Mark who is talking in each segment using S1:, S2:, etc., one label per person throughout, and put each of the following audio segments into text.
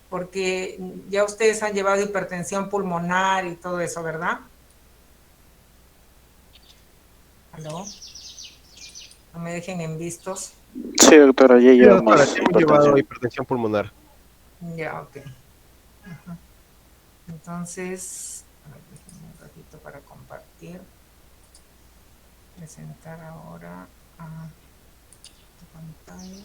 S1: porque ya ustedes han llevado hipertensión pulmonar y todo eso, ¿verdad? ¿Aló? No me dejen en vistos.
S2: Sí, doctora, ya
S3: Sí, doctora,
S2: llevamos
S3: sí hemos llevado
S2: hipertensión.
S3: hipertensión pulmonar.
S1: Ya, ok. Ajá. Entonces, a ver, déjenme un ratito para compartir. Presentar ahora a tu pantalla.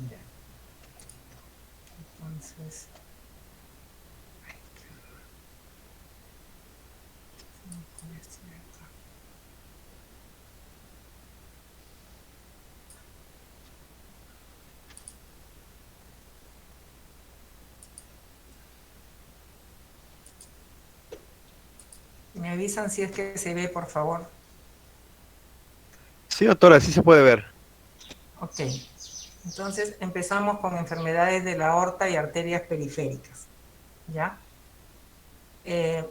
S1: Ya. Entonces, ay, qué horror. Se me ocurre esto de acá. Me avisan si es que se ve, por favor.
S3: Sí, doctora, sí se puede ver.
S1: Ok. Entonces empezamos con enfermedades de la aorta y arterias periféricas. ¿Ya? Eh,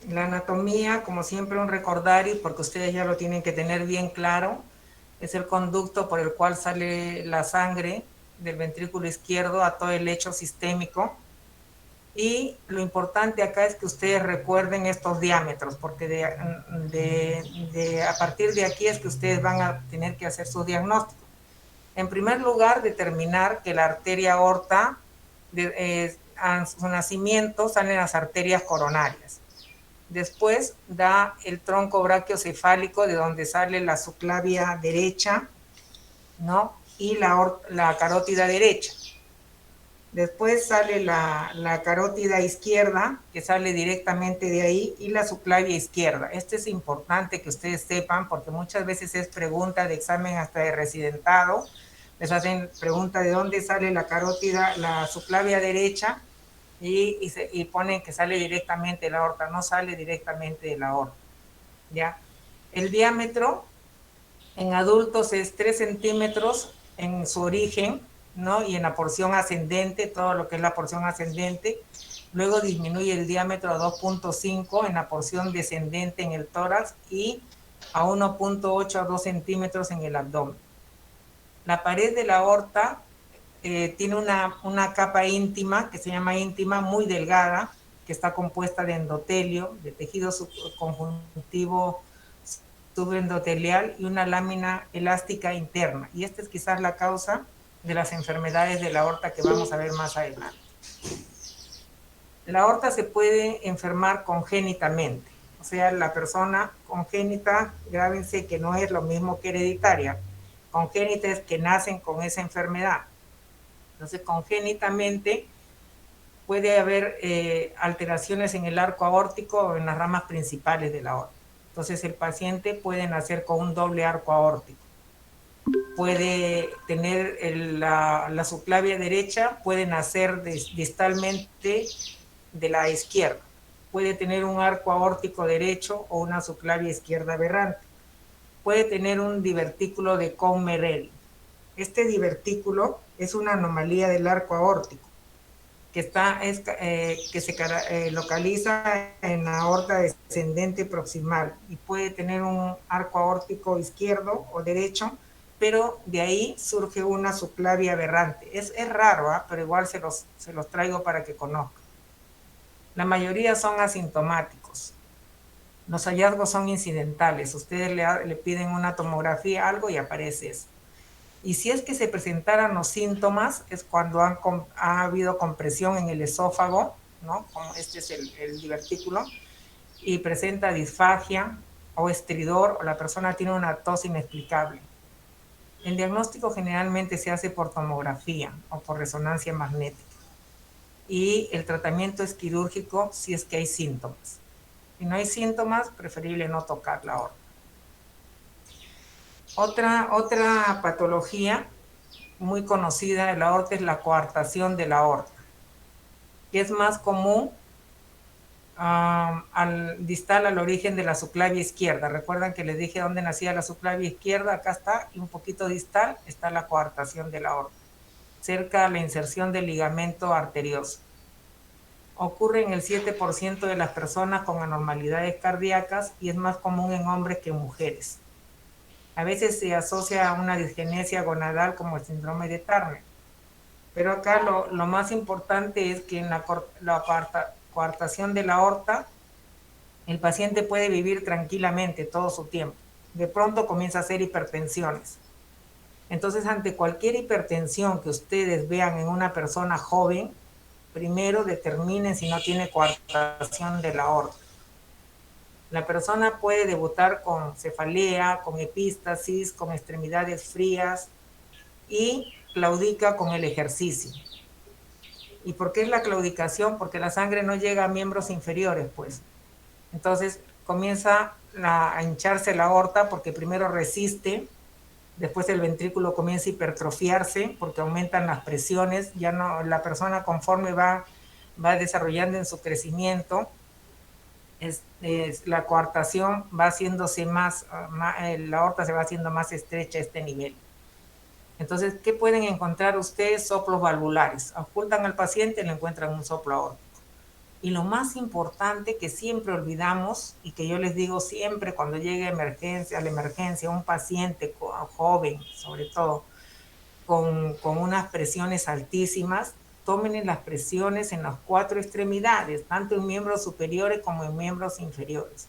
S1: la anatomía, como siempre, un recordario, porque ustedes ya lo tienen que tener bien claro, es el conducto por el cual sale la sangre del ventrículo izquierdo a todo el lecho sistémico. Y lo importante acá es que ustedes recuerden estos diámetros, porque a partir de aquí es que ustedes van a tener que hacer su diagnóstico. En primer lugar, determinar que la arteria aorta, a su nacimiento, salen las arterias coronarias. Después da el tronco brachiocefálico, de donde sale la subclavia derecha, ¿no? Y la carótida derecha. Después sale la carótida izquierda, que sale directamente de ahí, y la subclavia izquierda. Esto es importante que ustedes sepan, porque muchas veces es pregunta de examen hasta de residentado. Les hacen pregunta de dónde sale la carótida, la subclavia derecha, y ponen que sale directamente de la aorta. No sale directamente de la aorta, ¿ya? El diámetro en adultos es 3 centímetros en su origen, ¿no? Y en la porción ascendente, todo lo que es la porción ascendente. Luego disminuye el diámetro a 2.5 en la porción descendente en el tórax y a 1.8 a 2 centímetros en el abdomen. La pared de la aorta tiene una capa íntima, que se llama íntima, muy delgada, que está compuesta de endotelio, de tejido conjuntivo subendotelial y una lámina elástica interna. Y esta es quizás la causa de las enfermedades de la aorta que vamos a ver más adelante. La aorta se puede enfermar congénitamente, o sea, la persona congénita, grábense que no es lo mismo que hereditaria. Congénita es que nacen con esa enfermedad. Entonces, congénitamente puede haber alteraciones en el arco aórtico o en las ramas principales de la aorta. Entonces, el paciente puede nacer con un doble arco aórtico. Puede tener la subclavia derecha, puede nacer distalmente de la izquierda. Puede tener un arco aórtico derecho o una subclavia izquierda aberrante. Puede tener un divertículo de Cohn-Merel. Este divertículo es una anomalía del arco aórtico que se localiza en la aorta descendente proximal y puede tener un arco aórtico izquierdo o derecho, pero de ahí surge una subclavia aberrante. Es raro, pero igual se los traigo para que conozcan. La mayoría son asintomáticos. Los hallazgos son incidentales. Ustedes le piden una tomografía, algo, y aparece eso. Y si es que se presentaran los síntomas, es cuando ha habido compresión en el esófago, ¿no? Como este es el divertículo, y presenta disfagia o estridor, o la persona tiene una tos inexplicable. El diagnóstico generalmente se hace por tomografía o por resonancia magnética. Y el tratamiento es quirúrgico si es que hay síntomas. Si no hay síntomas, preferible no tocar la aorta. Otra patología muy conocida de la aorta es la coartación de la aorta, que es más común distal al origen de la subclavia izquierda. Recuerdan que les dije dónde nacía la subclavia izquierda, acá está, y un poquito distal está la coartación de la aorta. cerca a la inserción del ligamento arterioso. Ocurre en el 7% de las personas con anormalidades cardíacas y es más común en hombres que en mujeres. A veces se asocia a una disgenesia gonadal como el síndrome de Turner. Pero acá lo más importante es que en la coartación de la aorta, el paciente puede vivir tranquilamente todo su tiempo. De pronto comienza a hacer hipertensiones. Entonces, ante cualquier hipertensión que ustedes vean en una persona joven, primero determinen si no tiene coartación de la aorta. La persona puede debutar con cefalea, con epístasis, con extremidades frías y claudica con el ejercicio. ¿Y por qué es la claudicación? Porque la sangre no llega a miembros inferiores, pues. Entonces comienza a hincharse la aorta porque primero resiste, después el ventrículo comienza a hipertrofiarse porque aumentan las presiones, ya no, la persona conforme va desarrollando en su crecimiento, la coartación va haciéndose más, la aorta se va haciendo más estrecha a este nivel. Entonces, ¿qué pueden encontrar ustedes? Soplos valvulares. Ocultan al paciente y le encuentran un soplo aórtico. Y lo más importante que siempre olvidamos y que yo les digo siempre cuando llegue a la emergencia, un paciente joven, sobre todo, con unas presiones altísimas, tomen las presiones en las 4 extremidades, tanto en miembros superiores como en miembros inferiores.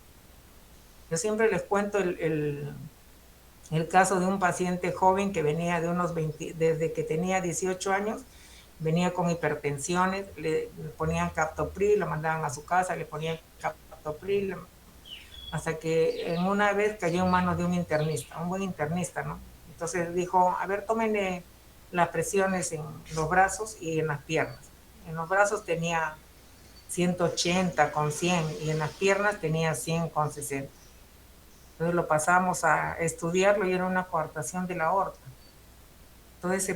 S1: Yo siempre les cuento el caso de un paciente joven que venía de unos 20, desde que tenía 18 años, venía con hipertensiones, le ponían captopril, lo mandaban a su casa, le ponían captopril, hasta que en una vez cayó en manos de un internista, un buen internista, ¿no? Entonces dijo, a ver, tómenle las presiones en los brazos y en las piernas. En los brazos tenía 180 con 100 y en las piernas tenía 100 con 60. Entonces lo pasamos a estudiarlo y era una coartación de la aorta. Entonces se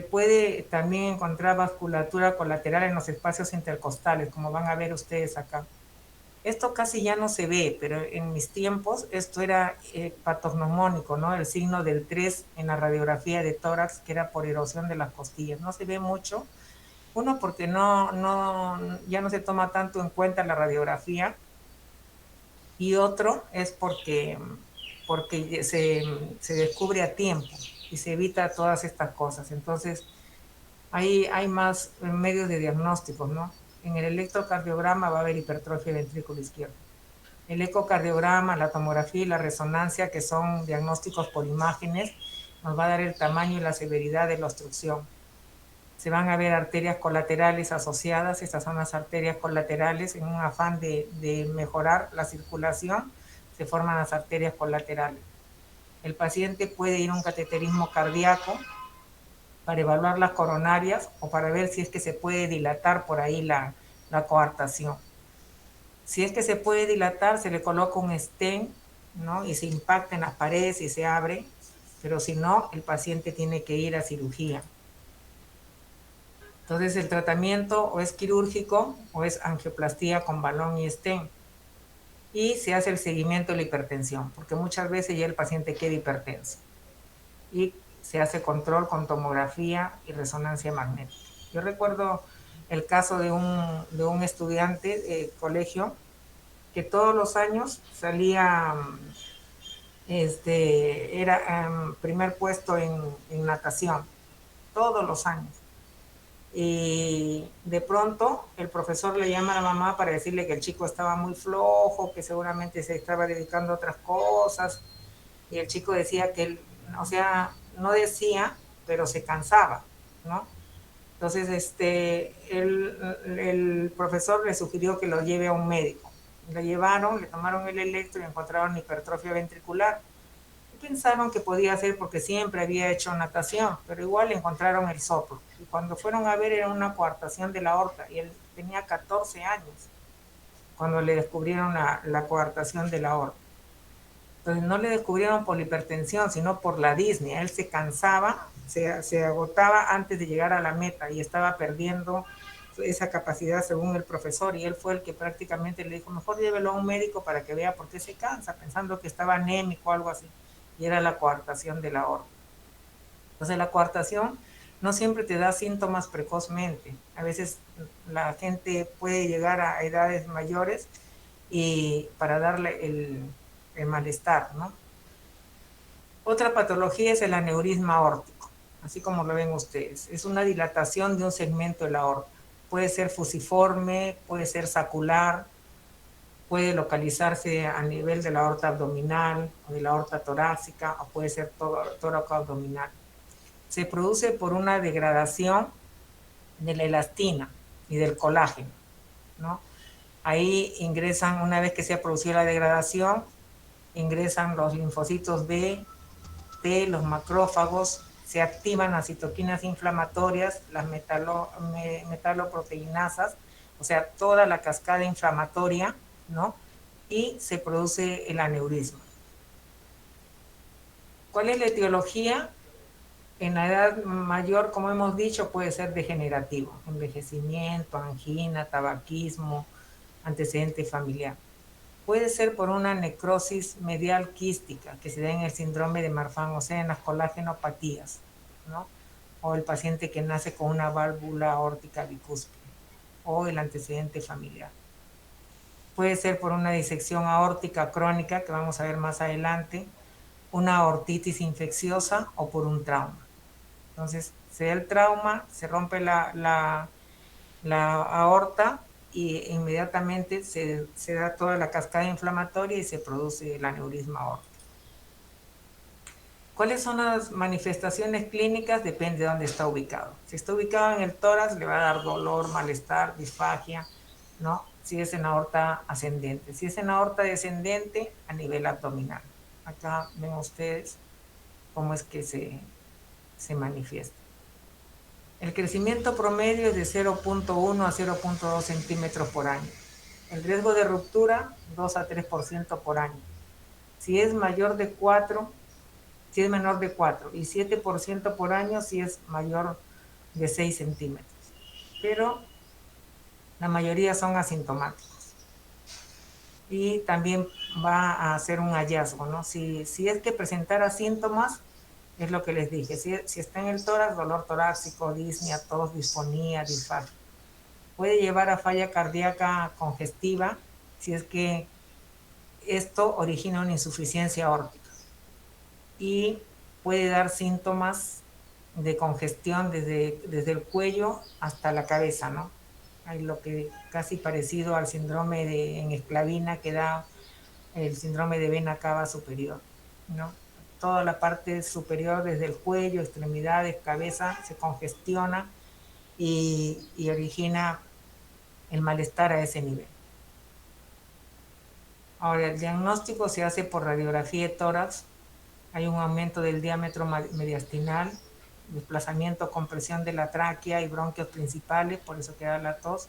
S1: puede también encontrar vasculatura colateral en los espacios intercostales, como van a ver ustedes acá. Esto casi ya no se ve, pero en mis tiempos esto era patognomónico, ¿no? El signo del 3 en la radiografía de tórax, que era por erosión de las costillas. No se ve mucho. Uno, porque ya no se toma tanto en cuenta la radiografía. Y otro es porque se descubre a tiempo y se evita todas estas cosas. Entonces, hay más medios de diagnóstico, ¿no? En el electrocardiograma va a haber hipertrofia ventrículo izquierdo. El ecocardiograma, la tomografía y la resonancia, que son diagnósticos por imágenes, nos va a dar el tamaño y la severidad de la obstrucción. Se van a ver arterias colaterales asociadas, estas son las arterias colaterales, en un afán de mejorar la circulación, se forman las arterias colaterales. El paciente puede ir a un cateterismo cardíaco para evaluar las coronarias o para ver si es que se puede dilatar por ahí la coartación. Si es que se puede dilatar, se le coloca un stent, ¿no? Y se impacta en las paredes y se abre, pero si no, el paciente tiene que ir a cirugía. Entonces el tratamiento o es quirúrgico o es angioplastía con balón y stent. Y se hace el seguimiento de la hipertensión, porque muchas veces ya el paciente queda hipertenso. Y se hace control con tomografía y resonancia magnética. Yo recuerdo el caso de un estudiante de colegio que todos los años salía, era primer puesto en natación, todos los años. Y de pronto el profesor le llama a la mamá para decirle que el chico estaba muy flojo, que seguramente se estaba dedicando a otras cosas, y el chico decía que él, o sea, no decía, pero se cansaba, ¿no? Entonces el profesor le sugirió que lo lleve a un médico. Lo llevaron, le tomaron el electro y encontraron hipertrofia ventricular. Pensaron que podía ser porque siempre había hecho natación, pero igual encontraron el soplo. Y cuando fueron a ver era una coartación de la aorta y él tenía 14 años cuando le descubrieron la coartación de la aorta. Entonces no le descubrieron por la hipertensión, sino por la disnea. Él se cansaba, se agotaba antes de llegar a la meta y estaba perdiendo esa capacidad según el profesor, y él fue el que prácticamente le dijo, mejor llévelo a un médico para que vea por qué se cansa, pensando que estaba anémico o algo así, y era la coartación de la aorta. Entonces la coartación no siempre te da síntomas precozmente. A veces la gente puede llegar a edades mayores y para darle el malestar, ¿no? Otra patología es el aneurisma aórtico, así como lo ven ustedes. Es una dilatación de un segmento de la aorta. Puede ser fusiforme, puede ser sacular, puede localizarse a nivel de la aorta abdominal o de la aorta torácica, o puede ser tóraco abdominal. Se produce por una degradación de la elastina y del colágeno, ¿no? Ahí ingresan, una vez que se ha producido la degradación, ingresan los linfocitos B, T, los macrófagos, se activan las citoquinas inflamatorias, las metaloproteinasas, o sea, toda la cascada inflamatoria, ¿no? Y se produce el aneurisma. ¿Cuál es la etiología? En la edad mayor, como hemos dicho, puede ser degenerativo, envejecimiento, angina, tabaquismo, antecedente familiar. Puede ser por una necrosis medial quística que se da en el síndrome de Marfan, o sea, en las colágenopatías, ¿no? O el paciente que nace con una válvula aórtica bicúspide, o el antecedente familiar. Puede ser por una disección aórtica crónica, que vamos a ver más adelante, una aortitis infecciosa o por un trauma. Entonces, se da el trauma, se rompe la aorta y inmediatamente se da toda la cascada inflamatoria y se produce el aneurisma aórtico. ¿Cuáles son las manifestaciones clínicas? Depende de dónde está ubicado. Si está ubicado en el tórax, le va a dar dolor, malestar, disfagia, ¿no? Si es en aorta ascendente. Si es en aorta descendente, a nivel abdominal. Acá ven ustedes cómo es que se manifiesta. El crecimiento promedio es de 0.1 a 0.2 centímetros por año. El riesgo de ruptura, 2 a 3% por año. Si es mayor de 4, si es menor de 4, y 7% por año si es mayor de 6 centímetros. Pero la mayoría son asintomáticos. Y también va a ser un hallazgo, ¿no? Si es que presentara síntomas, es lo que les dije. Si está en el tórax, dolor torácico, disnea, tos, disfonía, disfagia. Puede llevar a falla cardíaca congestiva si es que esto origina una insuficiencia aórtica. Y puede dar síntomas de congestión desde el cuello hasta la cabeza, ¿no? Hay lo que casi parecido al síndrome en esclavina que da el síndrome de vena cava superior, ¿no? Toda la parte superior, desde el cuello, extremidades, cabeza, se congestiona y origina el malestar a ese nivel. Ahora, el diagnóstico se hace por radiografía de tórax. Hay un aumento del diámetro mediastinal, desplazamiento, compresión de la tráquea y bronquios principales, por eso queda la tos.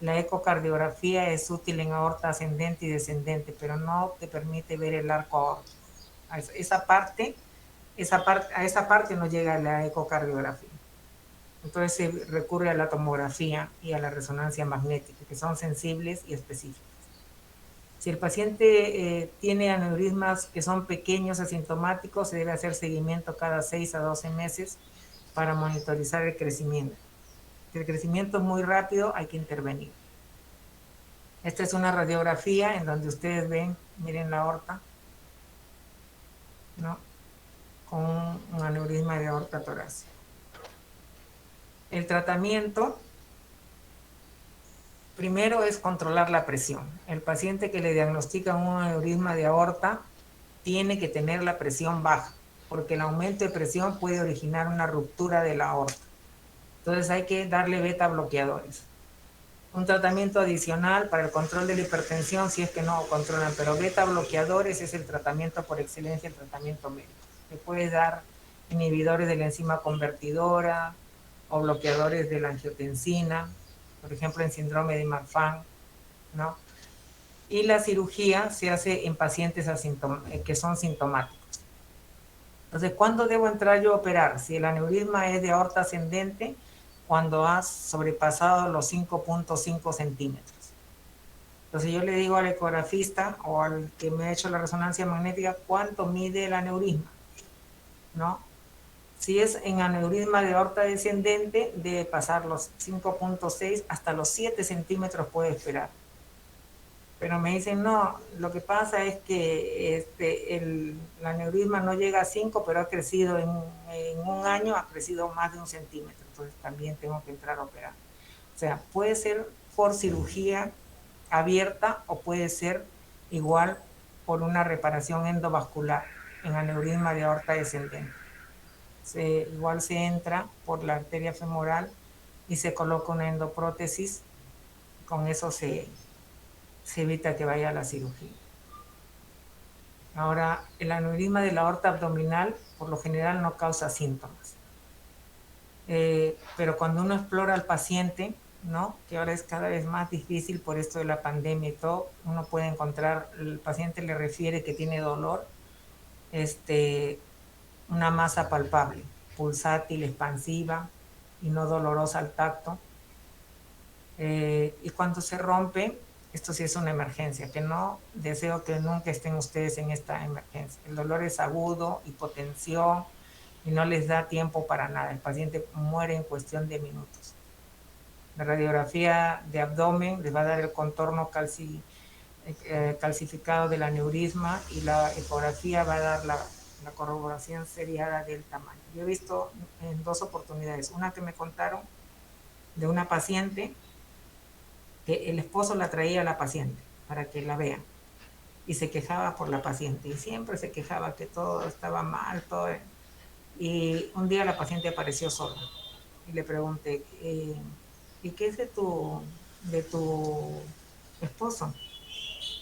S1: La ecocardiografía es útil en aorta ascendente y descendente, pero no te permite ver el arco aórtico. A esa parte no llega la ecocardiografía. Entonces se recurre a la tomografía y a la resonancia magnética, que son sensibles y específicas. Si el paciente tiene aneurismas que son pequeños, asintomáticos, se debe hacer seguimiento cada 6 a 12 meses para monitorizar el crecimiento. Si el crecimiento es muy rápido, hay que intervenir. Esta es una radiografía en donde ustedes ven, miren la aorta, ¿no? Con un aneurisma de aorta torácica. El tratamiento primero es controlar la presión. El paciente que le diagnostican un aneurisma de aorta tiene que tener la presión baja, porque el aumento de presión puede originar una ruptura de la aorta. Entonces hay que darle beta bloqueadores. Un tratamiento adicional para el control de la hipertensión, si es que no controlan, pero beta bloqueadores es el tratamiento por excelencia, el tratamiento médico. Le puedes dar inhibidores de la enzima convertidora o bloqueadores de la angiotensina, por ejemplo en síndrome de Marfan, ¿no? Y la cirugía se hace en pacientes que son sintomáticos. Entonces, ¿cuándo debo entrar yo a operar? Si el aneurisma es de aorta ascendente, cuando has sobrepasado los 5.5 centímetros. Entonces yo le digo al ecografista o al que me ha hecho la resonancia magnética cuánto mide el aneurisma, ¿no? Si es en aneurisma de aorta descendente, debe pasar los 5,6 hasta los 7 centímetros puede esperar. Pero me dicen, no, lo que pasa es que el aneurisma no llega a 5, pero ha crecido en un año, ha crecido más de 1 centímetro. Entonces también tengo que entrar a operar. O sea, puede ser por cirugía abierta o puede ser igual por una reparación endovascular en aneurisma de aorta descendente. Igual se entra por la arteria femoral y se coloca una endoprótesis. Con eso se evita que vaya a la cirugía. Ahora, el aneurisma de la aorta abdominal por lo general no causa síntomas. Pero cuando uno explora al paciente, ¿no? Que ahora es cada vez más difícil por esto de la pandemia y todo, uno puede encontrar, el paciente le refiere que tiene dolor, una masa palpable, pulsátil, expansiva y no dolorosa al tacto. Y cuando se rompe, esto sí es una emergencia, que no deseo que nunca estén ustedes en esta emergencia. El dolor es agudo, hipotensión y no les da tiempo para nada. El paciente muere en cuestión de minutos. La radiografía de abdomen les va a dar el contorno calcificado del aneurisma y la ecografía va a dar la corroboración seriada del tamaño. Yo he visto en 2 oportunidades, una que me contaron de una paciente que el esposo la traía a la paciente para que la vean y se quejaba por la paciente y siempre se quejaba que todo estaba mal, todo. Y un día la paciente apareció sola y le pregunté, ¿y qué es de tu esposo?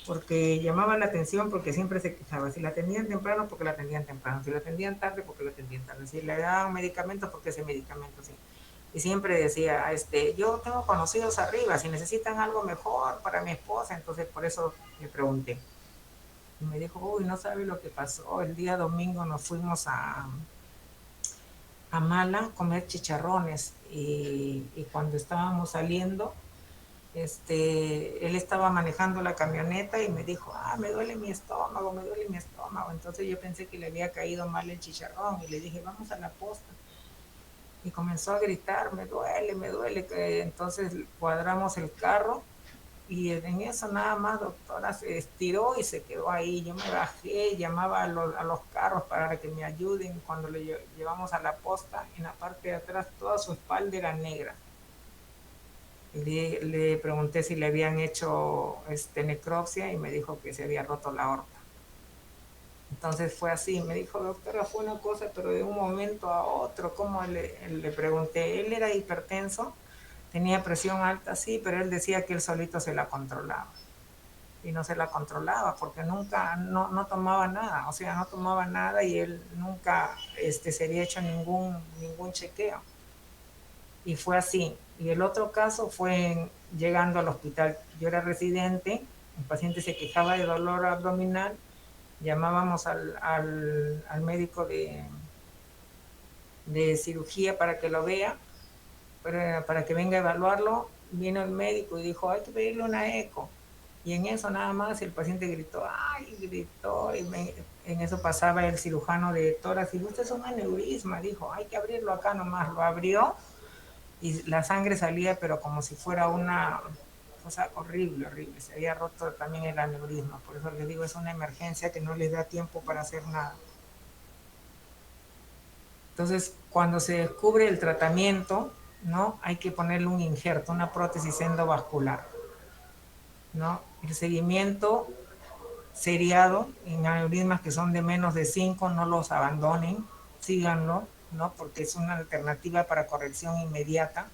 S1: Porque llamaba la atención porque siempre se quejaba. Si la atendían temprano, porque la atendían temprano. Si la atendían tarde, porque la atendían tarde. Si le daban medicamentos, porque ese medicamento sí. Y siempre decía, yo tengo conocidos arriba, si necesitan algo mejor para mi esposa, entonces por eso le pregunté. Y me dijo, uy, no sabe lo que pasó. El día domingo nos fuimos a Mala a comer chicharrones y cuando estábamos saliendo, él estaba manejando la camioneta y me dijo, me duele mi estómago, me duele mi estómago. Entonces yo pensé que le había caído mal el chicharrón y le dije, vamos a la posta. Y comenzó a gritar, me duele, me duele. Entonces cuadramos el carro y en eso nada más, doctora, se estiró y se quedó ahí. Yo me bajé, llamaba a los carros para que me ayuden. Cuando le llevamos a la posta, en la parte de atrás toda su espalda era negra. Le pregunté si le habían hecho necropsia y me dijo que se había roto la aorta. Entonces fue así, me dijo, doctora, fue una cosa, pero de un momento a otro. ¿Cómo? Le pregunté, él era hipertenso, tenía presión alta, sí, pero él decía que él solito se la controlaba. Y no se la controlaba porque nunca, no tomaba nada, o sea, no tomaba nada y él nunca se había hecho ningún chequeo. Y fue así. Y el otro caso fue llegando al hospital. Yo era residente, el paciente se quejaba de dolor abdominal, llamábamos al médico de cirugía para que lo vea, para que venga a evaluarlo. Vino el médico y dijo, hay que pedirle una eco. Y en eso nada más el paciente gritó, ¡ay! Gritó, y en eso pasaba el cirujano de tórax y usted es un aneurisma, dijo, hay que abrirlo acá nomás. Lo abrió y la sangre salía, pero como si fuera una cosa horrible, horrible. Se había roto también el aneurisma. Por eso les digo, es una emergencia que no les da tiempo para hacer nada. Entonces, cuando se descubre el tratamiento, ¿no? Hay que ponerle un injerto, una prótesis endovascular, ¿no? El seguimiento seriado en aneurismas que son de menos de 5, no los abandonen, síganlo, ¿no? Porque es una alternativa para corrección inmediata.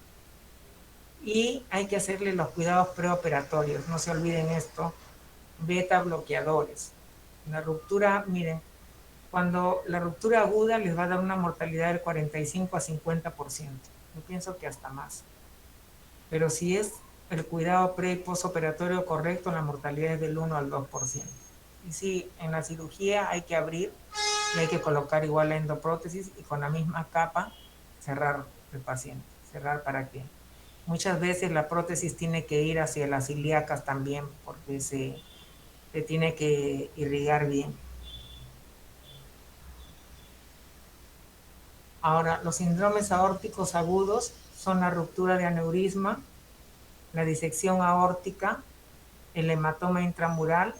S1: Y hay que hacerle los cuidados preoperatorios, no se olviden esto, beta bloqueadores. La ruptura, miren, cuando la ruptura aguda les va a dar una mortalidad del 45 a 50%. Yo pienso que hasta más. Pero si es el cuidado pre y postoperatorio correcto, la mortalidad es del 1 al 2%. Y sí, en la cirugía hay que abrir y hay que colocar igual la endoprótesis y con la misma capa cerrar el paciente. Cerrar para que muchas veces la prótesis tiene que ir hacia las ilíacas también porque se tiene que irrigar bien. Ahora, los síndromes aórticos agudos son la ruptura de aneurisma, la disección aórtica, el hematoma intramural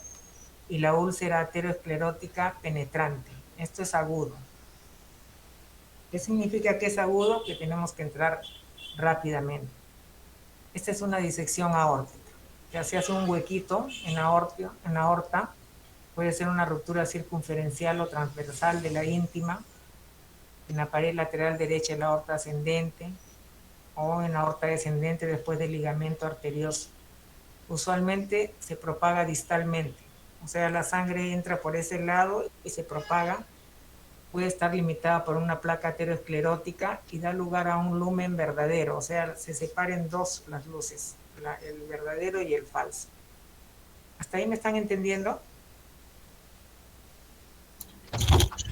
S1: y la úlcera ateroesclerótica penetrante. Esto es agudo. ¿Qué significa que es agudo? Que tenemos que entrar rápidamente. Esta es una disección aórtica. Ya se hace un huequito en la aorta, puede ser una ruptura circunferencial o transversal de la íntima, en la pared lateral derecha de la aorta ascendente o en la aorta descendente después del ligamento arterioso. Usualmente se propaga distalmente, o sea, la sangre entra por ese lado y se propaga. Puede estar limitada por una placa ateroesclerótica y da lugar a un lumen verdadero, o sea, se separan dos las luces, el verdadero y el falso. ¿Hasta ahí me están entendiendo?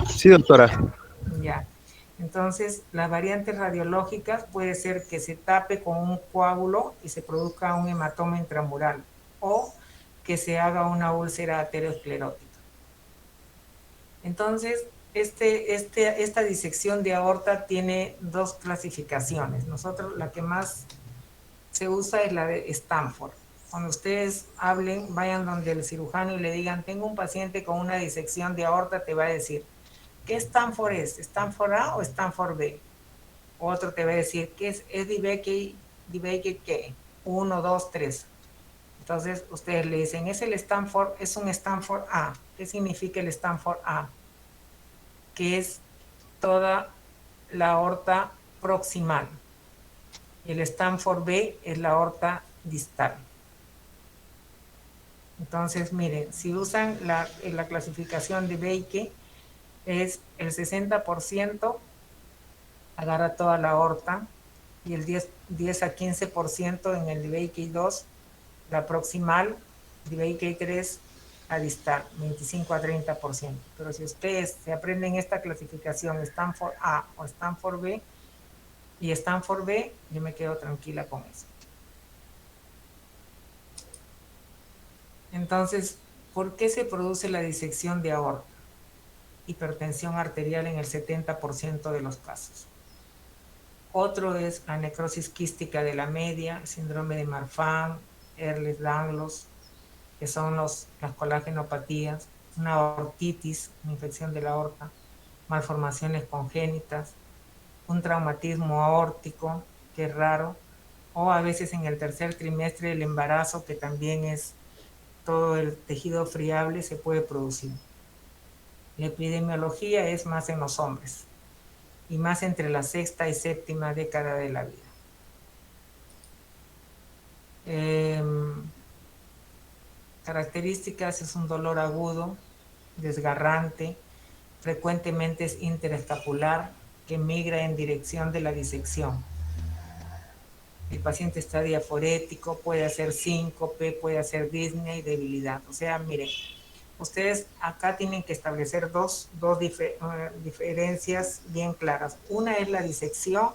S3: Sí, doctora.
S1: Ya. Entonces, las variantes radiológicas puede ser que se tape con un coágulo y se produzca un hematoma intramural o que se haga una úlcera ateroesclerótica. Entonces, esta disección de aorta tiene dos clasificaciones. Nosotros la que más se usa es la de Stanford. Cuando ustedes hablen, vayan donde el cirujano y le digan, tengo un paciente con una disección de aorta, te va a decir, ¿qué Stanford es? ¿Stanford A o Stanford B? Otro te va a decir, ¿qué es DeBakey qué? 1, 2, 3. Entonces ustedes le dicen, es el Stanford, es un Stanford A. ¿Qué significa el Stanford A? Que es toda la aorta proximal. Y el Stanford B es la aorta distal. Entonces, miren, si usan la clasificación de Baker, es el 60% agarra toda la aorta y el 10 a 15% en el de Baker 2, la proximal, de Baker 3, la distal, 25 a 30%. Pero si ustedes se aprenden esta clasificación, Stanford A o Stanford B y Stanford B, yo me quedo tranquila con eso. Entonces, ¿por qué se produce la disección de aorta? Hipertensión arterial en el 70% de los casos. Otro es la necrosis quística de la media, síndrome de Marfan, Ehlers-Danlos, que son las colagenopatías, una aortitis, una infección de la aorta, malformaciones congénitas, un traumatismo aórtico, que es raro, o a veces en el tercer trimestre del embarazo, que también es todo el tejido friable, se puede producir. La epidemiología es más en los hombres y más entre la sexta y séptima década de la vida. Características: es un dolor agudo, desgarrante, frecuentemente es interescapular, que migra en dirección de la disección. El paciente está diaforético, puede hacer síncope, puede hacer disnea y debilidad. O sea, miren, ustedes acá tienen que establecer dos diferencias bien claras. Una es la disección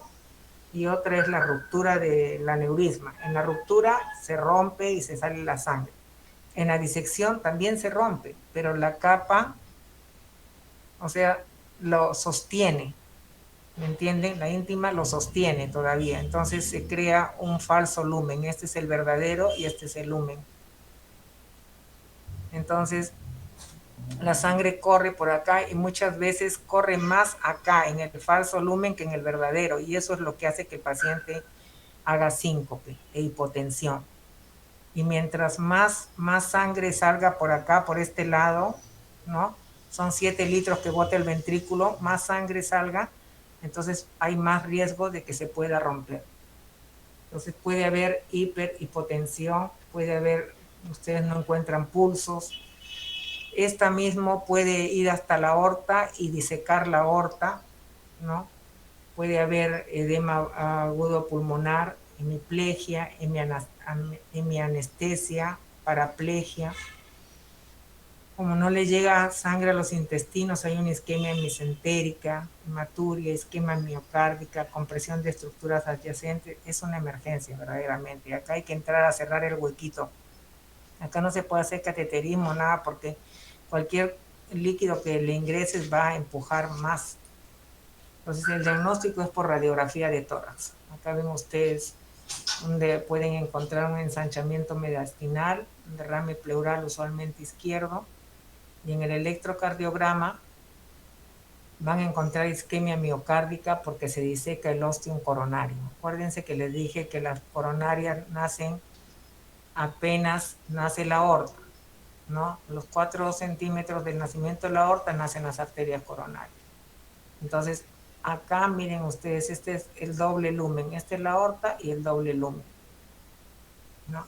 S1: y otra es la ruptura del aneurisma. En la ruptura se rompe y se sale la sangre. En la disección también se rompe, pero la capa, o sea, lo sostiene. ¿Me entienden? La íntima lo sostiene todavía. Entonces se crea un falso lumen. Este es el verdadero y este es el lumen. Entonces la sangre corre por acá y muchas veces corre más acá en el falso lumen que en el verdadero, y eso es lo que hace que el paciente haga síncope e hipotensión. Y mientras más sangre salga por acá, por este lado, ¿no? Son 7 litros que bota el ventrículo, más sangre salga, entonces hay más riesgo de que se pueda romper. Entonces puede haber hiperhipotensión, puede haber, ustedes no encuentran pulsos. Esta mismo puede ir hasta la aorta y disecar la aorta, ¿no? Puede haber edema agudo pulmonar, hemiplegia, hemianestesia, paraplegia. Como no le llega sangre a los intestinos, hay una isquemia mesentérica, hematuria, isquemia miocárdica, compresión de estructuras adyacentes. Es una emergencia verdaderamente. Acá hay que entrar a cerrar el huequito. Acá no se puede hacer cateterismo, nada, porque cualquier líquido que le ingreses va a empujar más. Entonces el diagnóstico es por radiografía de tórax. Acá ven ustedes donde pueden encontrar un ensanchamiento mediastinal, un derrame pleural usualmente izquierdo, y en el electrocardiograma van a encontrar isquemia miocárdica porque se diseca el ostium coronario. Acuérdense que les dije que las coronarias nacen apenas nace la aorta, ¿no? Los 4 centímetros del nacimiento de la aorta nacen las arterias coronarias. Entonces, acá miren ustedes, este es el doble lumen, esta es la aorta y el doble lumen, ¿no?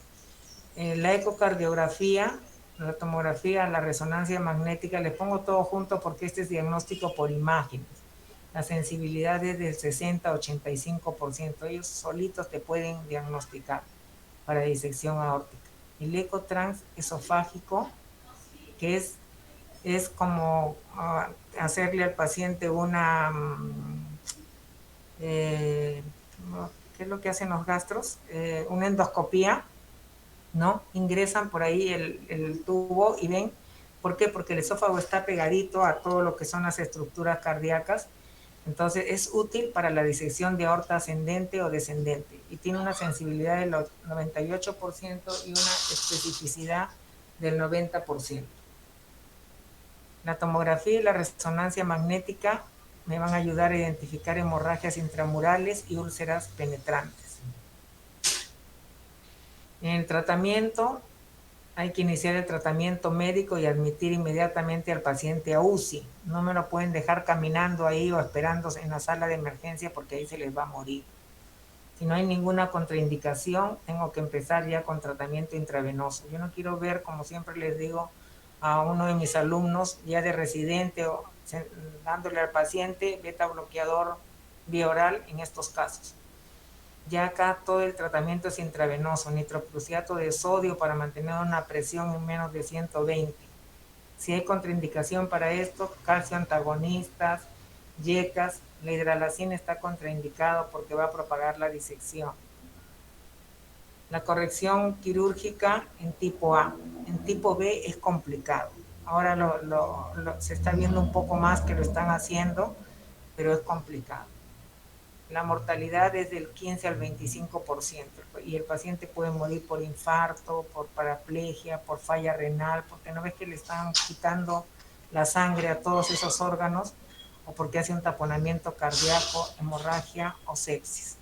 S1: La ecocardiografía, la tomografía, la resonancia magnética, les pongo todo junto porque este es diagnóstico por imágenes. La sensibilidad es del 60-85%. Ellos solitos te pueden diagnosticar para disección aórtica. El ecotrans esofágico, que es como hacerle al paciente una... ¿qué es lo que hacen los gastros? Una endoscopía, ¿no? Ingresan por ahí el tubo y ven, ¿por qué? Porque el esófago está pegadito a todo lo que son las estructuras cardíacas, entonces es útil para la disección de aorta ascendente o descendente y tiene una sensibilidad del 98% y una especificidad del 90%. La tomografía y la resonancia magnética me van a ayudar a identificar hemorragias intramurales y úlceras penetrantes. En el tratamiento hay que iniciar el tratamiento médico y admitir inmediatamente al paciente a UCI. No me lo pueden dejar caminando ahí o esperando en la sala de emergencia porque ahí se les va a morir. Si no hay ninguna contraindicación, tengo que empezar ya con tratamiento intravenoso. Yo no quiero ver, como siempre les digo a uno de mis alumnos, ya de residente o dándole al paciente beta bloqueador vía oral en estos casos. Ya acá todo el tratamiento es intravenoso, nitroprusiato de sodio para mantener una presión en menos de 120. Si hay contraindicación para esto, calcio antagonistas, yecas, la hidralacina está contraindicado porque va a propagar la disección. La corrección quirúrgica en tipo A. En tipo B es complicado. Ahora se está viendo un poco más que lo están haciendo, pero es complicado. La mortalidad es del 15 al 25% y el paciente puede morir por infarto, por paraplegia, por falla renal, porque no ves que le están quitando la sangre a todos esos órganos o porque hace un taponamiento cardíaco, hemorragia o sepsis.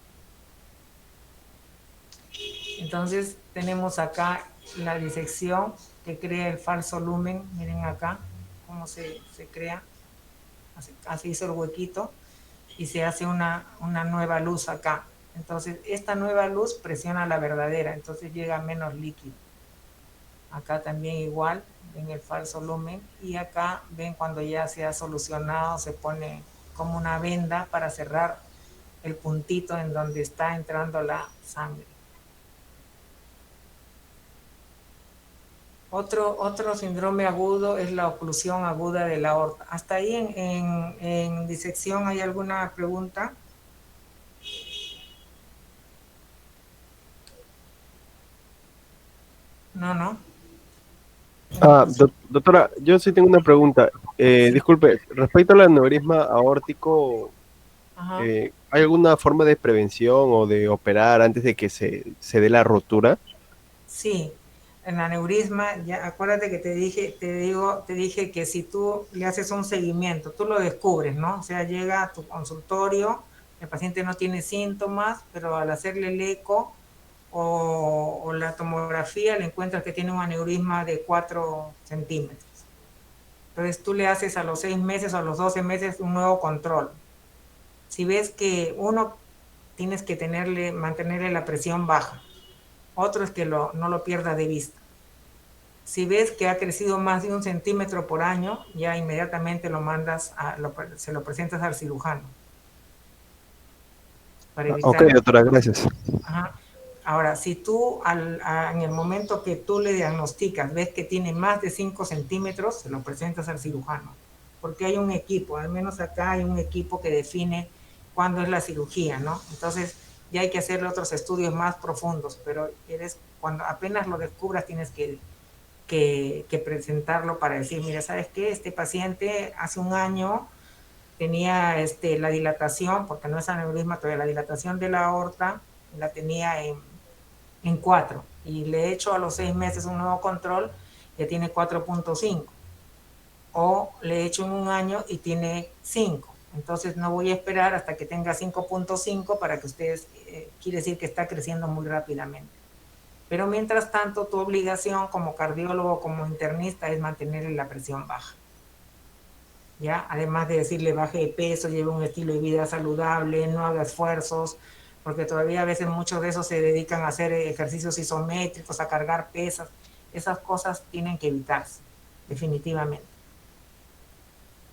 S1: Entonces tenemos acá la disección que crea el falso lumen, miren acá cómo se crea, así hizo el huequito y se hace una nueva luz acá. Entonces esta nueva luz presiona la verdadera, entonces llega menos líquido. Acá también igual, ven el falso lumen y acá ven cuando ya se ha solucionado, se pone como una venda para cerrar el puntito en donde está entrando la sangre. Otro síndrome agudo es la oclusión aguda de la aorta. ¿Hasta ahí en disección hay alguna pregunta? No.
S3: Doctora, yo sí tengo una pregunta.
S1: Sí.
S3: Disculpe, respecto al aneurisma aórtico,
S1: Ajá.
S3: ¿hay alguna forma de prevención o de operar antes de que se dé la rotura?
S1: Sí, en aneurisma, ya acuérdate que te dije que si tú le haces un seguimiento, tú lo descubres, ¿no? O sea, llega a tu consultorio, el paciente no tiene síntomas, pero al hacerle el eco o la tomografía le encuentras que tiene un aneurisma de 4 centímetros. Entonces tú le haces a los 6 meses o a los 12 meses un nuevo control. Si ves que uno tienes que mantenerle la presión baja, otro es que no lo pierda de vista. Si ves que ha crecido más de 1 centímetro por año, ya inmediatamente se lo presentas al cirujano para
S3: Ok,
S1: evitar.
S3: doctora, gracias.
S1: Ajá. Ahora, si tú en el momento que tú le diagnosticas ves que tiene más de 5 centímetros, se lo presentas al cirujano, porque hay un equipo, al menos acá hay un equipo que define cuándo es la cirugía, ¿no? Entonces ya hay que hacerle otros estudios más profundos, pero cuando apenas lo descubras tienes que presentarlo para decir, mira, ¿sabes qué? Este paciente hace un año tenía la dilatación, porque no es aneurisma todavía, la dilatación de la aorta la tenía en 4 y le he hecho a los 6 meses un nuevo control, ya tiene 4.5, o le he hecho en un año y tiene 5. Entonces no voy a esperar hasta que tenga 5.5 para que ustedes, quiere decir que está creciendo muy rápidamente. Pero mientras tanto, tu obligación como cardiólogo, como internista, es mantenerle la presión baja. ¿Ya? Además de decirle baje de peso, lleve un estilo de vida saludable, no haga esfuerzos, porque todavía a veces muchos de esos se dedican a hacer ejercicios isométricos, a cargar pesas. Esas cosas tienen que evitarse, definitivamente.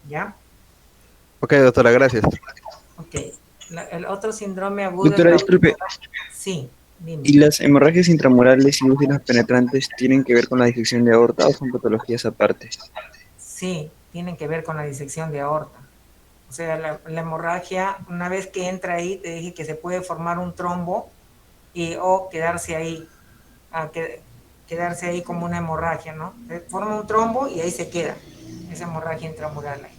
S1: ¿Ya?
S3: Ok, doctora, gracias.
S1: Ok. El otro síndrome agudo es
S2: Doctora,
S1: la...
S2: disculpe,
S1: Sí, dime.
S2: ¿y las hemorragias intramurales y úlceras penetrantes tienen que ver con la disección de aorta o son patologías aparte?
S1: Sí, tienen que ver con la disección de aorta. O sea, la hemorragia, una vez que entra ahí, te dije que se puede formar un trombo o quedarse ahí, quedarse ahí como una hemorragia, ¿no? Se forma un trombo y ahí se queda, esa hemorragia intramural ahí.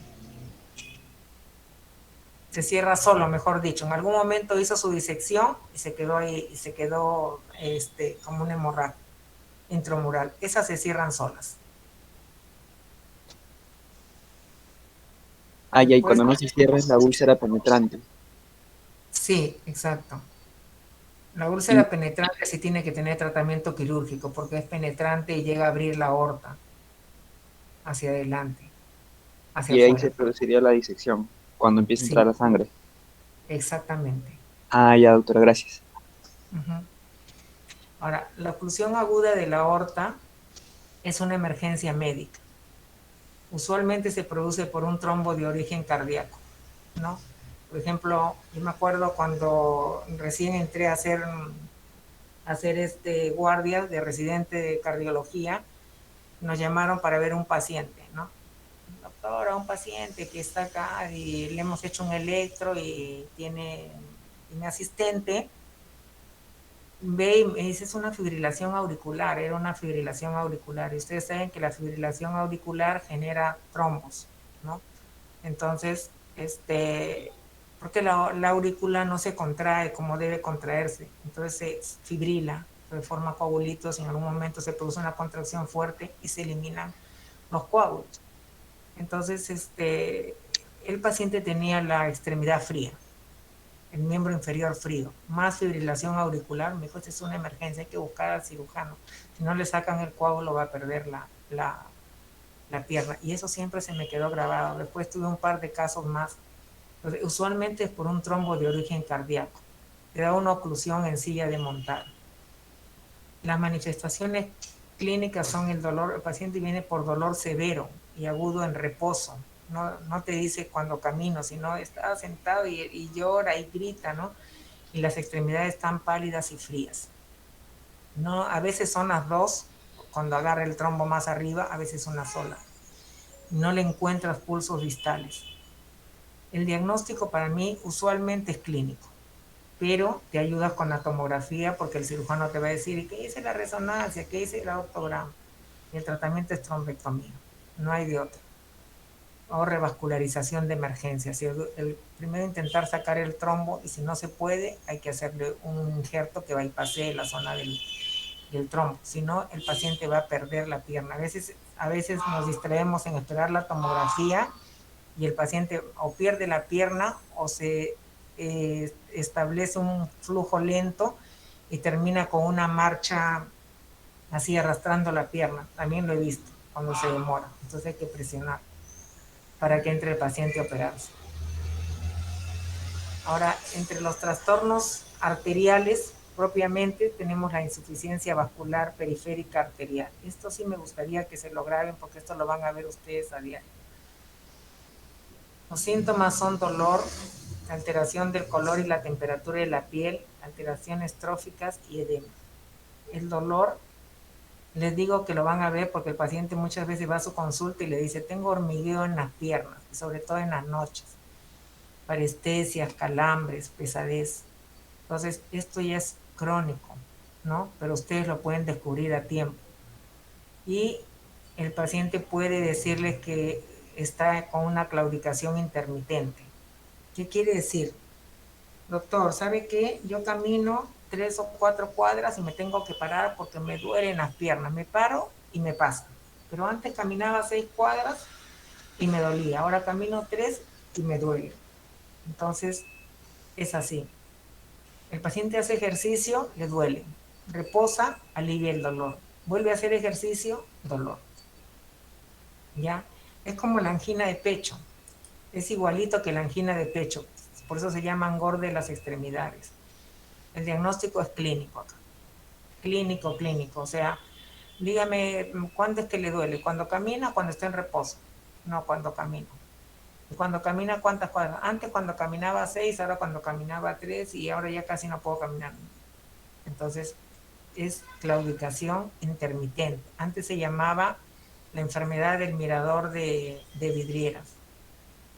S1: Se cierra solo, mejor dicho. En algún momento hizo su disección y se quedó ahí, y se quedó como una hemorragia intramural. Esas se cierran solas.
S2: Ah, ya, y
S1: Después,
S2: cuando no se cierra es la úlcera penetrante.
S1: sí, exacto. La
S2: Y,
S1: úlcera penetrante sí tiene que tener tratamiento quirúrgico porque es penetrante y llega a abrir la aorta hacia adelante, hacia
S2: y ahí se
S1: afuera.
S2: produciría la disección, cuando empieza a entrar
S1: Sí,
S2: la sangre.
S1: exactamente.
S2: Ah, ya, doctora, gracias.
S1: Ujú. Ahora, la oclusión aguda de la aorta es una emergencia médica. Usualmente se produce por un trombo de origen cardíaco, ¿no? Por ejemplo, yo me acuerdo cuando recién entré a hacer guardia de residente de cardiología, nos llamaron para ver un paciente, ¿no? Doctora, un paciente que está acá y le hemos hecho un electro y mi asistente ve y me dice, es una fibrilación auricular, era una fibrilación auricular. Y ustedes saben que la fibrilación auricular genera trombos, ¿no? Entonces, porque la aurícula no se contrae como debe contraerse, entonces se fibrila, se forma coagulitos y en algún momento se produce una contracción fuerte y se eliminan los coágulos. Entonces, el paciente tenía la extremidad fría, el miembro inferior frío, más fibrilación auricular. Me dijo, esta es una emergencia, hay que buscar al cirujano. Si no le sacan el coágulo va a perder la pierna. Y eso siempre se me quedó grabado. Después tuve un par de casos más. Entonces, usualmente es por un trombo de origen cardíaco. Te da una oclusión en silla de montar. Las manifestaciones clínicas son el dolor, el paciente viene por dolor severo y agudo en reposo. No te dice cuando camino, sino está sentado y llora y grita, ¿no? Y las extremidades están pálidas y frías. No, a veces son las dos, cuando agarra el trombo más arriba, a veces una sola. No le encuentras pulsos distales. El diagnóstico para mí usualmente es clínico, pero te ayudas con la tomografía porque el cirujano te va a decir, ¿qué dice la resonancia? ¿Qué dice el autograma? Y el tratamiento es trombectomía, no hay de otro. O revascularización de emergencia. Si primero intentar sacar el trombo y si no se puede, hay que hacerle un injerto que bypassee la zona del trombo. Si no, el paciente va a perder la pierna. A veces nos distraemos en esperar la tomografía y el paciente o pierde la pierna o se establece un flujo lento y termina con una marcha así arrastrando la pierna. También lo he visto cuando se demora. Entonces hay que presionar para que entre el paciente a operarse. Ahora, entre los trastornos arteriales propiamente tenemos la insuficiencia vascular periférica arterial. Esto sí me gustaría que se lo graben porque esto lo van a ver ustedes a diario. Los síntomas son dolor, alteración del color y la temperatura de la piel, alteraciones tróficas y edema. El dolor, les digo que lo van a ver porque el paciente muchas veces va a su consulta y le dice, tengo hormigueo en las piernas, y sobre todo en las noches, parestesias, calambres, pesadez. Entonces, esto ya es crónico, ¿no? Pero ustedes lo pueden descubrir a tiempo. Y el paciente puede decirles que está con una claudicación intermitente. ¿Qué quiere decir? Doctor, ¿sabe qué? Yo camino 3 o 4 cuadras y me tengo que parar porque me duelen las piernas. Me paro y me pasa. Pero antes caminaba 6 cuadras y me dolía. Ahora camino 3 y me duele. Entonces, es así. El paciente hace ejercicio, le duele. Reposa, alivia el dolor. Vuelve a hacer ejercicio, dolor. ¿Ya? Es como la angina de pecho. Es igualito que la angina de pecho. Por eso se llama angor de las extremidades. El diagnóstico es clínico acá. Clínico, clínico. O sea, dígame, ¿cuándo es que le duele? ¿Cuando camina o cuando está en reposo? No, cuando camina. ¿Y cuando camina cuántas cuadras? Antes cuando caminaba 6, ahora cuando caminaba 3 y ahora ya casi no puedo caminar. Entonces, es claudicación intermitente. Antes se llamaba la enfermedad del mirador de vidrieras.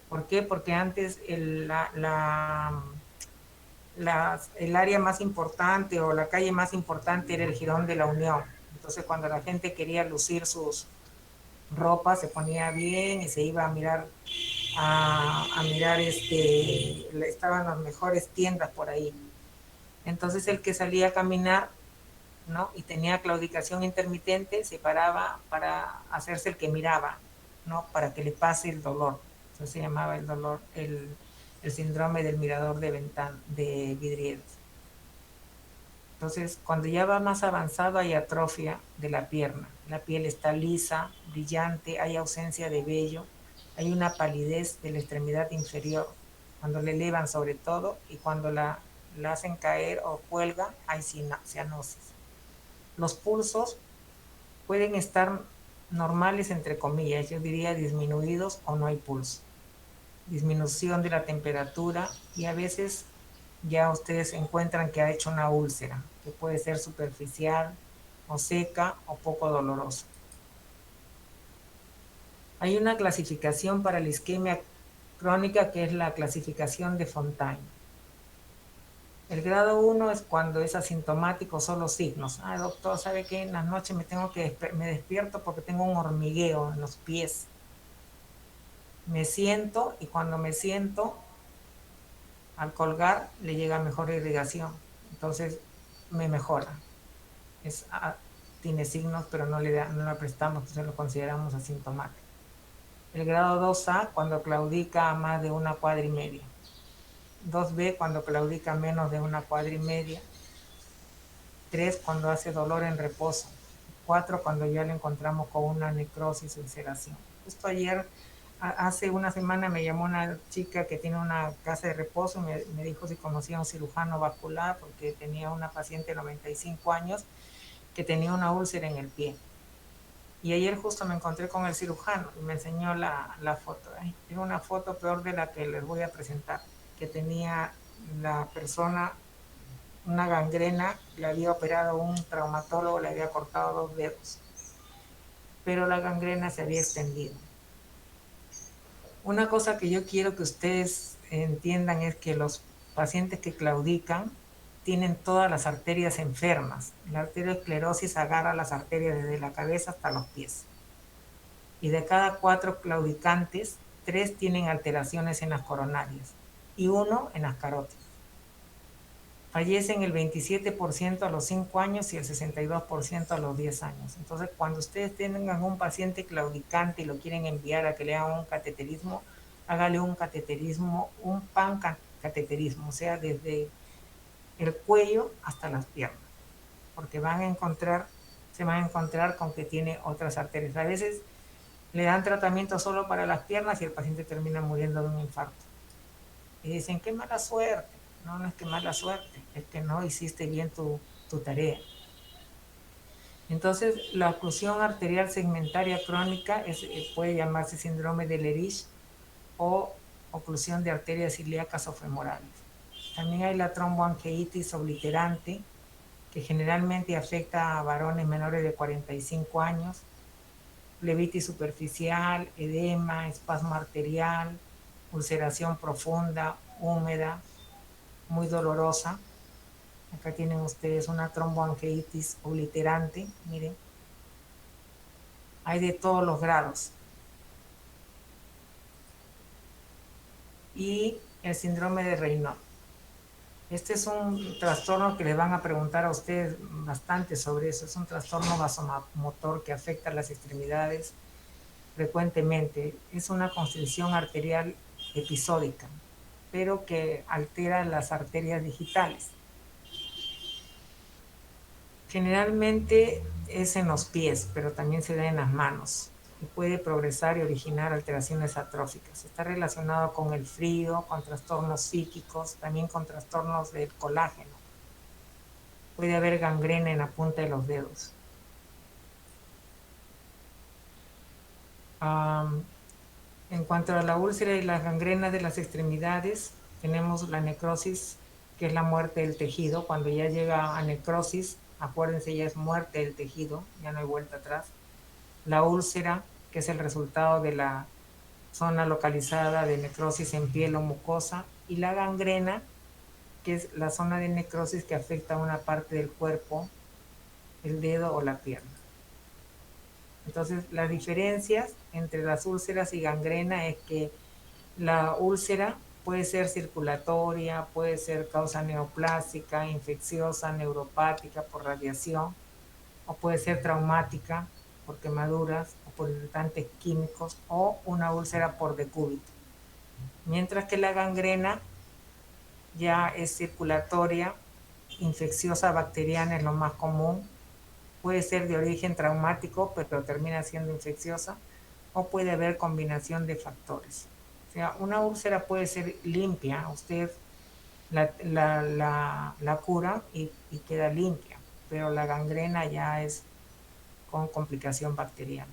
S1: ¿Por qué? Porque antes el área más importante o la calle más importante era el Jirón de la Unión. Entonces, cuando la gente quería lucir sus ropas, se ponía bien y se iba a mirar, estaban las mejores tiendas por ahí. Entonces, el que salía a caminar, ¿no? Y tenía claudicación intermitente, se paraba para hacerse el que miraba, ¿no? Para que le pase el dolor. Eso se llamaba el dolor, el síndrome del mirador de vidrieras. Entonces, cuando ya va más avanzado hay atrofia de la pierna. La piel está lisa, brillante, hay ausencia de vello, hay una palidez de la extremidad inferior, cuando le elevan sobre todo, y cuando la hacen caer o cuelga, hay cianosis. Los pulsos pueden estar normales, entre comillas, yo diría disminuidos o no hay pulso. Disminución de la temperatura y a veces ya ustedes encuentran que ha hecho una úlcera, que puede ser superficial o seca o poco dolorosa. Hay una clasificación para la isquemia crónica que es la clasificación de Fontaine. El grado 1 es cuando es asintomático, solo signos. Doctor, ¿sabe qué? En las noches me despierto porque tengo un hormigueo en los pies. Me siento y cuando me siento, al colgar, le llega mejor irrigación. Entonces, me mejora. Tiene signos, pero no la prestamos, entonces lo consideramos asintomático. El grado 2A, cuando claudica a más de 1,25 cuadras. 2B, cuando claudica menos de 1,25 cuadras. 3, cuando hace dolor en reposo. 4, cuando ya le encontramos con una necrosis o ulceración. Justo ayer, hace una semana, me llamó una chica que tiene una casa de reposo y me dijo si conocía a un cirujano vascular porque tenía una paciente de 95 años que tenía una úlcera en el pie. Y ayer justo me encontré con el cirujano y me enseñó la foto. Era una foto peor de la que les voy a presentar, que tenía la persona una gangrena, le había operado un traumatólogo, le había cortado 2 dedos, pero la gangrena se había extendido. Una cosa que yo quiero que ustedes entiendan es que los pacientes que claudican tienen todas las arterias enfermas. La arteriosclerosis agarra las arterias desde la cabeza hasta los pies. Y de cada 4 claudicantes, 3 tienen alteraciones en las coronarias y 1 en las carótidas. Fallecen el 27% a los 5 años y el 62% a los 10 años. Entonces, cuando ustedes tengan un paciente claudicante y lo quieren enviar a que le hagan un cateterismo, hágale un cateterismo, un pancateterismo, o sea, desde el cuello hasta las piernas, porque se van a encontrar con que tiene otras arterias. A veces le dan tratamiento solo para las piernas y el paciente termina muriendo de un infarto. Y dicen, qué mala suerte. No, no es que mala suerte, es que no hiciste bien tu tarea. Entonces, la oclusión arterial segmentaria crónica puede llamarse síndrome de Lerich o oclusión de arterias ilíacas o femorales. También hay la tromboangiitis obliterante, que generalmente afecta a varones menores de 45 años, flebitis superficial, edema, espasmo arterial, ulceración profunda, húmeda, muy dolorosa. Acá tienen ustedes una tromboangiitis obliterante, miren. Hay de todos los grados. y el síndrome de Raynaud. Este es un trastorno que le van a preguntar a ustedes bastante sobre eso. Es un trastorno vasomotor que afecta a las extremidades frecuentemente. Es una constricción arterial episódica, pero que altera las arterias digitales. Generalmente es en los pies, pero también se da en las manos y puede progresar y originar alteraciones atróficas. Está relacionado con el frío, con trastornos psíquicos, también con trastornos del colágeno. Puede haber gangrena en la punta de los dedos. En cuanto a la úlcera y las gangrenas de las extremidades, tenemos la necrosis, que es la muerte del tejido. Cuando ya llega a necrosis, acuérdense, ya es muerte del tejido, ya no hay vuelta atrás. La úlcera, que es el resultado de la zona localizada de necrosis en piel o mucosa. Y la gangrena, que es la zona de necrosis que afecta a una parte del cuerpo, el dedo o la pierna. Entonces, las diferencias entre las úlceras y gangrena es que la úlcera puede ser circulatoria, puede ser causa neoplásica, infecciosa, neuropática por radiación, o puede ser traumática por quemaduras o por irritantes químicos, o una úlcera por decúbito. Mientras que la gangrena ya es circulatoria, infecciosa, bacteriana es lo más común, puede ser de origen traumático, pero termina siendo infecciosa, o puede haber combinación de factores. O sea, una úlcera puede ser limpia, usted la cura y queda limpia, pero la gangrena ya es con complicación bacteriana.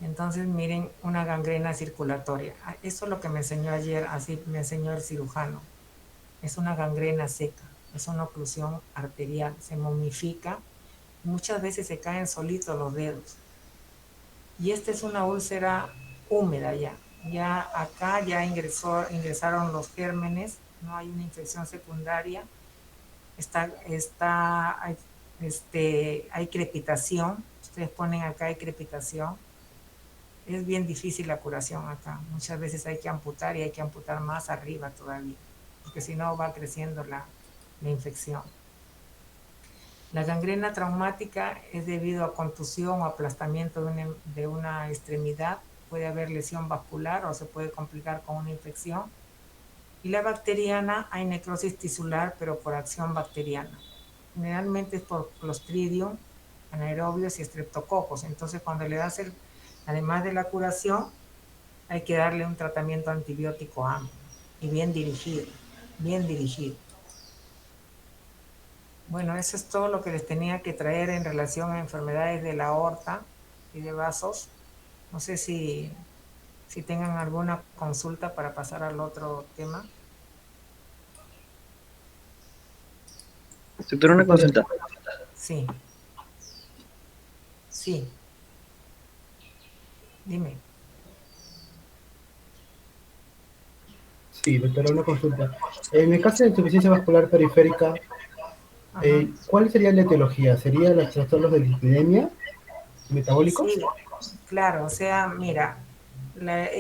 S1: Entonces, miren, una gangrena circulatoria. Eso es lo que me enseñó ayer, así me enseñó el cirujano. Es una gangrena seca, es una oclusión arterial, se momifica, muchas veces se caen solitos los dedos. Y esta es una úlcera húmeda ya. Ya acá ya ingresaron los gérmenes, no hay una infección secundaria, hay crepitación, ustedes ponen acá hay crepitación. Es bien difícil la curación acá, muchas veces hay que amputar y hay que amputar más arriba todavía, porque si no va creciendo la infección. La gangrena traumática es debido a contusión o aplastamiento de una extremidad. Puede haber lesión vascular o se puede complicar con una infección. Y la bacteriana, hay necrosis tisular, pero por acción bacteriana. Generalmente es por Clostridium, anaerobios y streptococos. Entonces, cuando le das además de la curación, hay que darle un tratamiento antibiótico amplio y bien dirigido, bien dirigido. Bueno, eso es todo lo que les tenía que traer en relación a enfermedades de la aorta y de vasos. No sé si tengan alguna consulta para pasar al otro tema.
S2: Doctora, una consulta.
S1: Sí. Sí. Dime.
S4: Sí, doctora, una consulta. En el caso de insuficiencia vascular periférica, ¿cuál sería la etiología? ¿Serían los trastornos de dislipidemia metabólicos?
S1: Sí, claro, o sea, mira,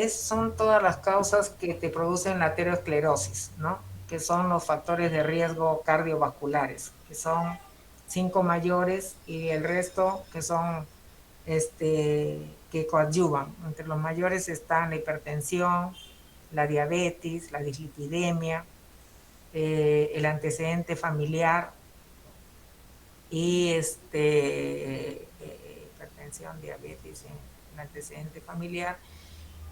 S1: son todas las causas que te producen la aterosclerosis, ¿no? Que son los factores de riesgo cardiovasculares, que son 5 mayores y el resto que son que coadyuvan. Entre los mayores están la hipertensión, la diabetes, la dislipidemia, el antecedente familiar y hipertensión, diabetes, el antecedente familiar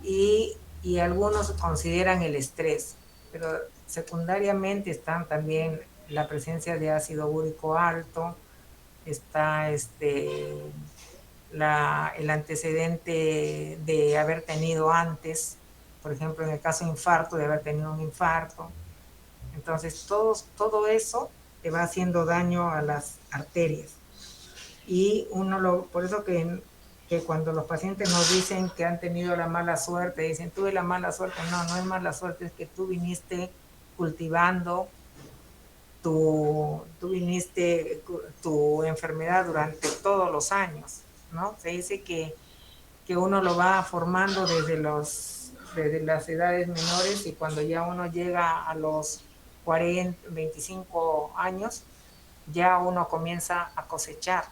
S1: y algunos consideran el estrés, pero secundariamente están también la presencia de ácido úrico alto, está el antecedente de haber tenido antes, por ejemplo, en el caso de infarto, de haber tenido un infarto. Entonces, todo eso te va haciendo daño a las arterias. Y por eso que cuando los pacientes nos dicen que han tenido la mala suerte, dicen, tuve la mala suerte. No, no es mala suerte, es que tú viniste cultivando tu enfermedad durante todos los años, ¿no? Se dice que uno lo va formando desde los desde las edades menores, y cuando ya uno llega a los 40, 25 años, ya uno comienza a cosechar.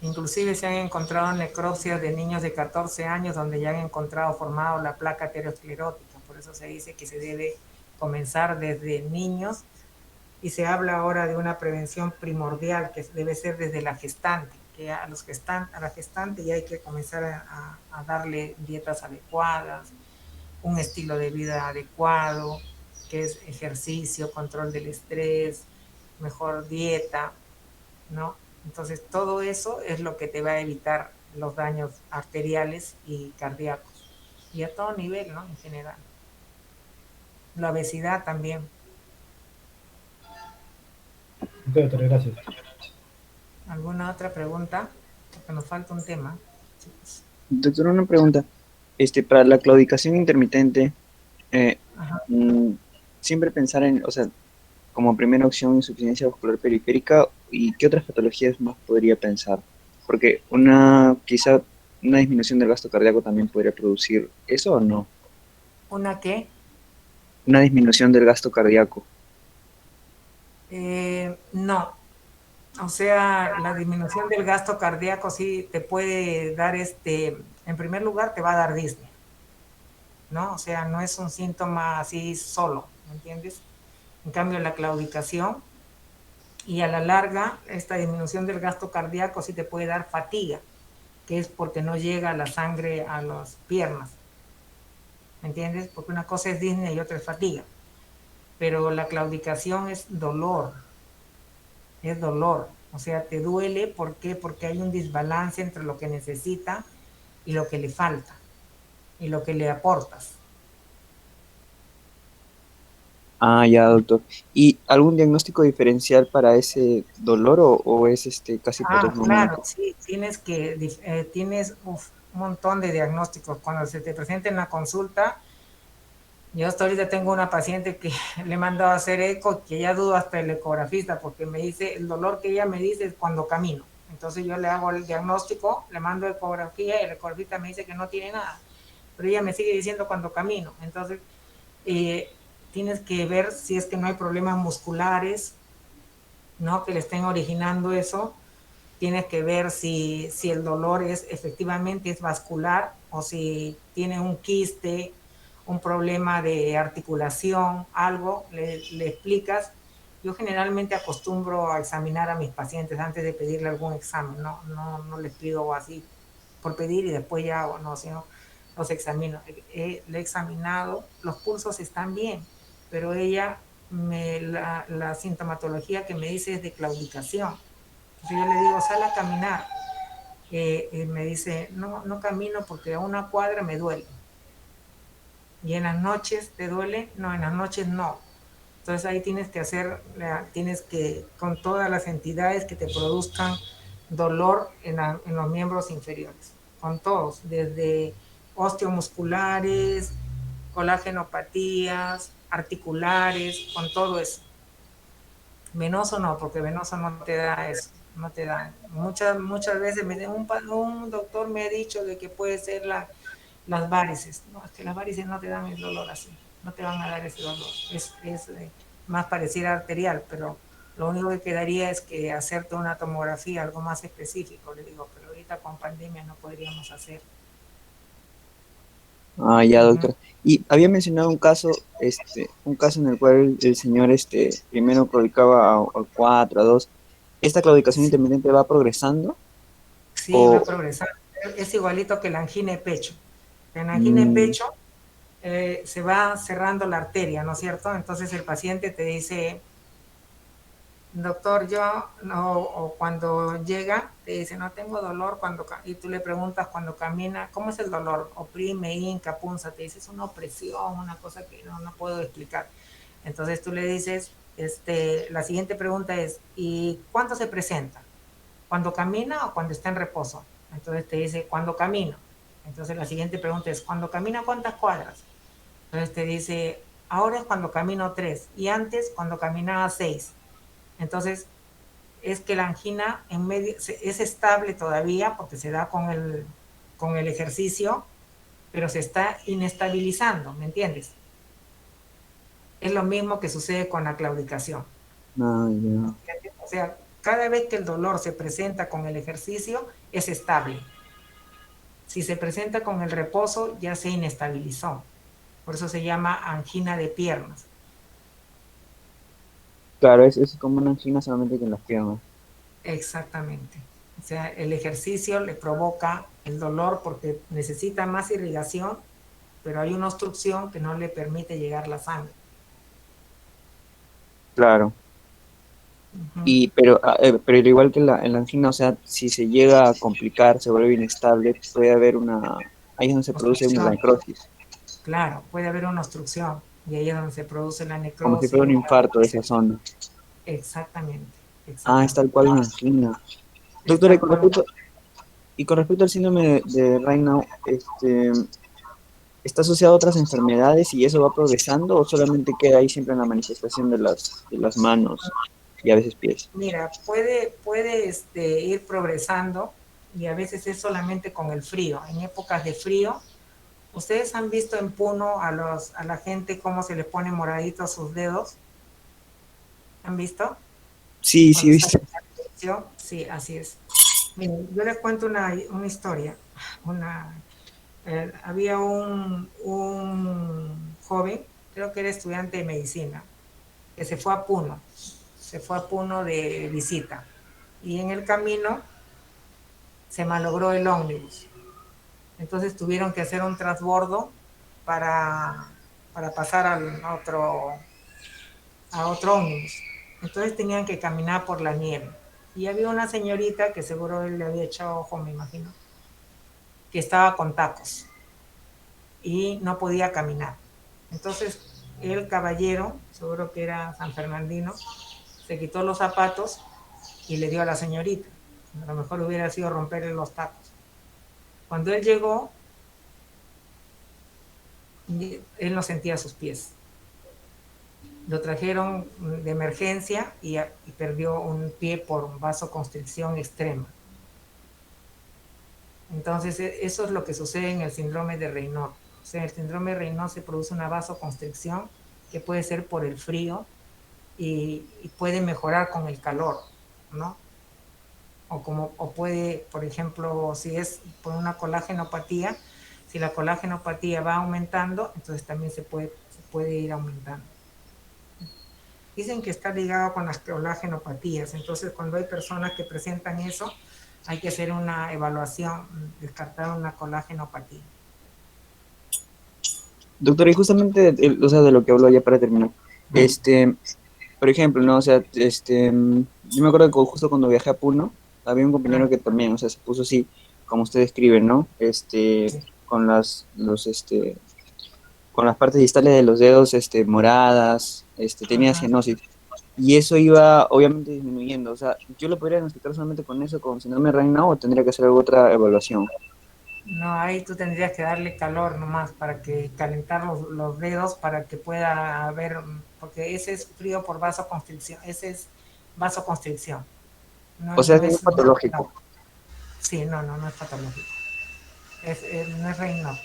S1: Inclusive se han encontrado necropsias de niños de 14 años donde ya han encontrado formado la placa aterosclerótica. Por eso se dice que se debe comenzar desde niños, y se habla ahora de una prevención primordial que debe ser desde la gestante, que a la gestante ya hay que comenzar a darle dietas adecuadas, un estilo de vida adecuado, que es ejercicio, control del estrés, mejor dieta, ¿no? Entonces todo eso es lo que te va a evitar los daños arteriales y cardíacos, y a todo nivel, ¿no? En general. La obesidad también.
S4: Ok, doctor, gracias.
S1: ¿Alguna otra pregunta? Porque nos falta un tema, chicos.
S2: Doctor, una pregunta. Para la claudicación intermitente, eh,
S1: Ajá.
S2: mm, siempre pensar en, o sea, como primera opción, insuficiencia vascular periférica, y qué otras patologías más podría pensar. Porque quizá una disminución del gasto cardíaco también podría producir eso o no.
S1: ¿Una qué?
S2: Una disminución del gasto cardíaco.
S1: No. O sea, la disminución del gasto cardíaco sí te puede dar en primer lugar te va a dar disnea, ¿no? O sea, no es un síntoma así solo, ¿me entiendes? En cambio, la claudicación, y a la larga, esta disminución del gasto cardíaco sí te puede dar fatiga, que es porque no llega la sangre a las piernas, ¿me entiendes? Porque una cosa es disnea y otra es fatiga, pero la claudicación es dolor, o sea, te duele, ¿por qué? Porque hay un desbalance entre lo que necesita y lo que le falta, y lo que le aportas.
S2: Ah, ya, doctor. ¿Y algún diagnóstico diferencial para ese dolor o es casi por
S1: Ah, claro,
S2: desmomento?
S1: sí, tienes un montón de diagnósticos. Cuando se te presenta en la consulta, yo hasta ahorita tengo una paciente que le he mandado a hacer eco, que ya dudo hasta el ecografista, porque me dice, el dolor que ella me dice es cuando camino. Entonces yo le hago el diagnóstico, le mando ecografía, y el ecografista me dice que no tiene nada, pero ella me sigue diciendo cuando camino. Entonces eh, tienes que ver si es que no hay problemas musculares, ¿no? Que le estén originando eso. Tienes que ver si el dolor efectivamente es vascular, o si tiene un quiste, un problema de articulación, algo, le explicas. Yo generalmente acostumbro a examinar a mis pacientes antes de pedirle algún examen, no les pido así por pedir y después ya hago, no, sino los examino. Le he examinado, los pulsos están bien, pero ella, la sintomatología que me dice es de claudicación. Entonces yo le digo, sal a caminar. Me dice, no camino porque a una cuadra me duele. ¿Y en las noches te duele? No, en las noches no. Entonces ahí tienes que, con todas las entidades que te produzcan dolor en los miembros inferiores, con todos, desde osteomusculares, colágenopatías, articulares, con todo eso. Venoso no, porque venoso no te da eso, no te da. Muchas veces un doctor me ha dicho de que puede ser las varices. No, es que las varices no te dan el dolor así, no te van a dar ese dolor. Es más pareciera arterial, pero lo único que quedaría es que hacerte una tomografía, algo más específico, le digo, pero ahorita con pandemia no podríamos hacer.
S2: Ah, ya,
S1: Ujú.
S2: doctor. Y había mencionado un caso en el cual el señor, primero claudicaba a 4, a 2. ¿Esta claudicación
S1: Sí,
S2: intermitente va progresando?
S1: sí, va a
S2: O,
S1: progresar. Es igualito que la angina de pecho. En la angina de
S2: mm,
S1: pecho se va cerrando la arteria, ¿no es cierto? Entonces el paciente te dice, doctor, yo no, o cuando llega, te dice, no tengo dolor y tú le preguntas cuando camina, ¿cómo es el dolor? Oprime, hinca, punza, te dice, es una opresión, una cosa que no puedo explicar. Entonces tú le dices, la siguiente pregunta es, ¿y cuándo se presenta? ¿Cuando camina o cuando está en reposo? Entonces te dice, cuando camino. Entonces la siguiente pregunta es, ¿cuando camina cuántas cuadras? Entonces te dice, ahora es cuando camino 3 y antes cuando caminaba 6. Entonces es que la angina en medio es estable todavía porque se da con el ejercicio, pero se está inestabilizando, ¿me entiendes? Es lo mismo que sucede con la claudicación.
S2: Ah, ya.
S1: O sea, cada vez que el dolor se presenta con el ejercicio, es estable. Si se presenta con el reposo, ya se inestabilizó. Por eso se llama angina de piernas.
S2: Claro, es como una angina solamente que en las piernas.
S1: Exactamente. O sea, el ejercicio le provoca el dolor porque necesita más irrigación, pero hay una obstrucción que no le permite llegar la sangre.
S2: Claro.
S1: Ujú.
S2: Pero al igual que en la angina, o sea, si se llega a complicar, se vuelve inestable, puede haber ahí es donde se produce una
S1: Obstrucción.
S2: necrosis,
S1: Claro, puede haber una obstrucción y ahí es donde se produce la
S2: como si fuera
S1: necrosis.
S2: un infarto de esa zona.
S1: Exactamente,
S2: Ah, es tal
S1: exactamente.
S2: cual una angina.
S1: Es
S2: Doctora,
S1: tal cual.
S2: y con respecto al síndrome de Raynaud, ¿está asociado a otras enfermedades y eso va progresando o solamente queda ahí siempre en la manifestación de las manos y a veces pies?
S1: Mira, puede ir progresando y a veces es solamente con el frío. En épocas de frío, ¿ustedes han visto en Puno a la gente cómo se les pone moraditos sus dedos? ¿Han visto?
S2: Sí, sí,
S1: Cuando sale
S2: viste.
S1: la televisión. Sí, así es. Miren, yo les cuento una historia. Una, había un joven, creo que era estudiante de medicina, que se fue a Puno de visita. Y en el camino se malogró el ómnibus. Entonces tuvieron que hacer un transbordo para, para pasar a otro ómnibus. Entonces tenían que caminar por la nieve. Y había una señorita que seguro él le había echado ojo, me imagino, que estaba con tacos y no podía caminar. Entonces el caballero, seguro que era San Fernandino, se quitó los zapatos y le dio a la señorita. A lo mejor hubiera sido romperle los tacos. Cuando él llegó, él no sentía sus pies. Lo trajeron de emergencia y perdió un pie por vasoconstricción extrema. Entonces, eso es lo que sucede en el síndrome de Raynaud. O sea, en el síndrome de Raynaud se produce una vasoconstricción que puede ser por el frío y puede mejorar con el calor, ¿no? O puede, por ejemplo, si es por una colágenopatía, si la colágenopatía va aumentando, entonces también se puede ir aumentando. Dicen que está ligado con las colágenopatías, entonces cuando hay personas que presentan eso, hay que hacer una evaluación, descartar una colágenopatía.
S2: Doctora, y justamente, o sea, de lo que hablo ya para terminar, este, por ejemplo, ¿no? O sea, yo me acuerdo que justo cuando viajé a Puno, había un compañero que también, o sea, se puso así, como usted describe, ¿no? Con con las partes distales de los dedos, moradas, tenía
S1: Ajá.
S2: cianosis. Y eso iba, obviamente, disminuyendo. O sea, ¿yo lo podría diagnosticar solamente con eso, con síndrome de Raynaud, o tendría que hacer alguna otra evaluación?
S1: No, ahí tú tendrías que darle calor nomás para que calentar los dedos para que pueda haber, porque ese es frío por vasoconstricción, ese es vasoconstricción,
S2: O sea,
S1: no
S2: eso no es
S1: es, no,
S2: patológico.
S1: sí, no es patológico, no es Raynaud.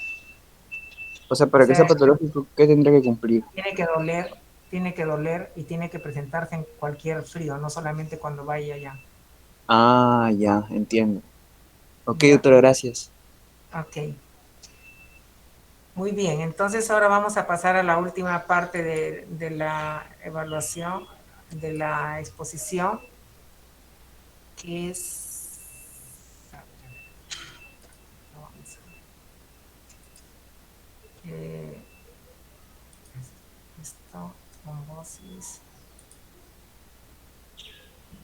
S2: O sea,
S1: O
S2: para que sea
S1: sea,
S2: patológico, ¿qué tendría que cumplir?
S1: tiene que doler, tiene que doler y tiene que presentarse en cualquier frío, no solamente cuando vaya allá.
S2: Ah, ya, entiendo. Ok,
S1: ¿Ya?
S2: doctora, gracias.
S1: Ok. Muy bien, entonces ahora vamos a pasar a la última parte de la evaluación, de la exposición, que es... A ver, vamos eh, esto, trombosis.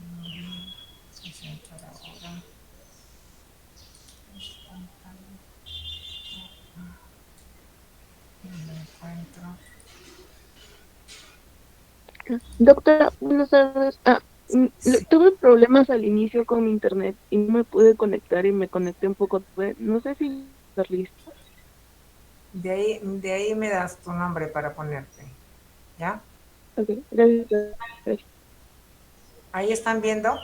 S1: Vamos a entrar ahora. No lo encuentro.
S5: Doctora, buenas tardes.
S1: Sí.
S5: Tuve problemas al inicio con mi internet y no me pude conectar y me conecté un poco tarde. No sé si estar lista.
S1: De ahí me das tu nombre para ponerte. ¿Ya?
S5: Ok, gracias. Gracias.
S1: Ahí están viendo.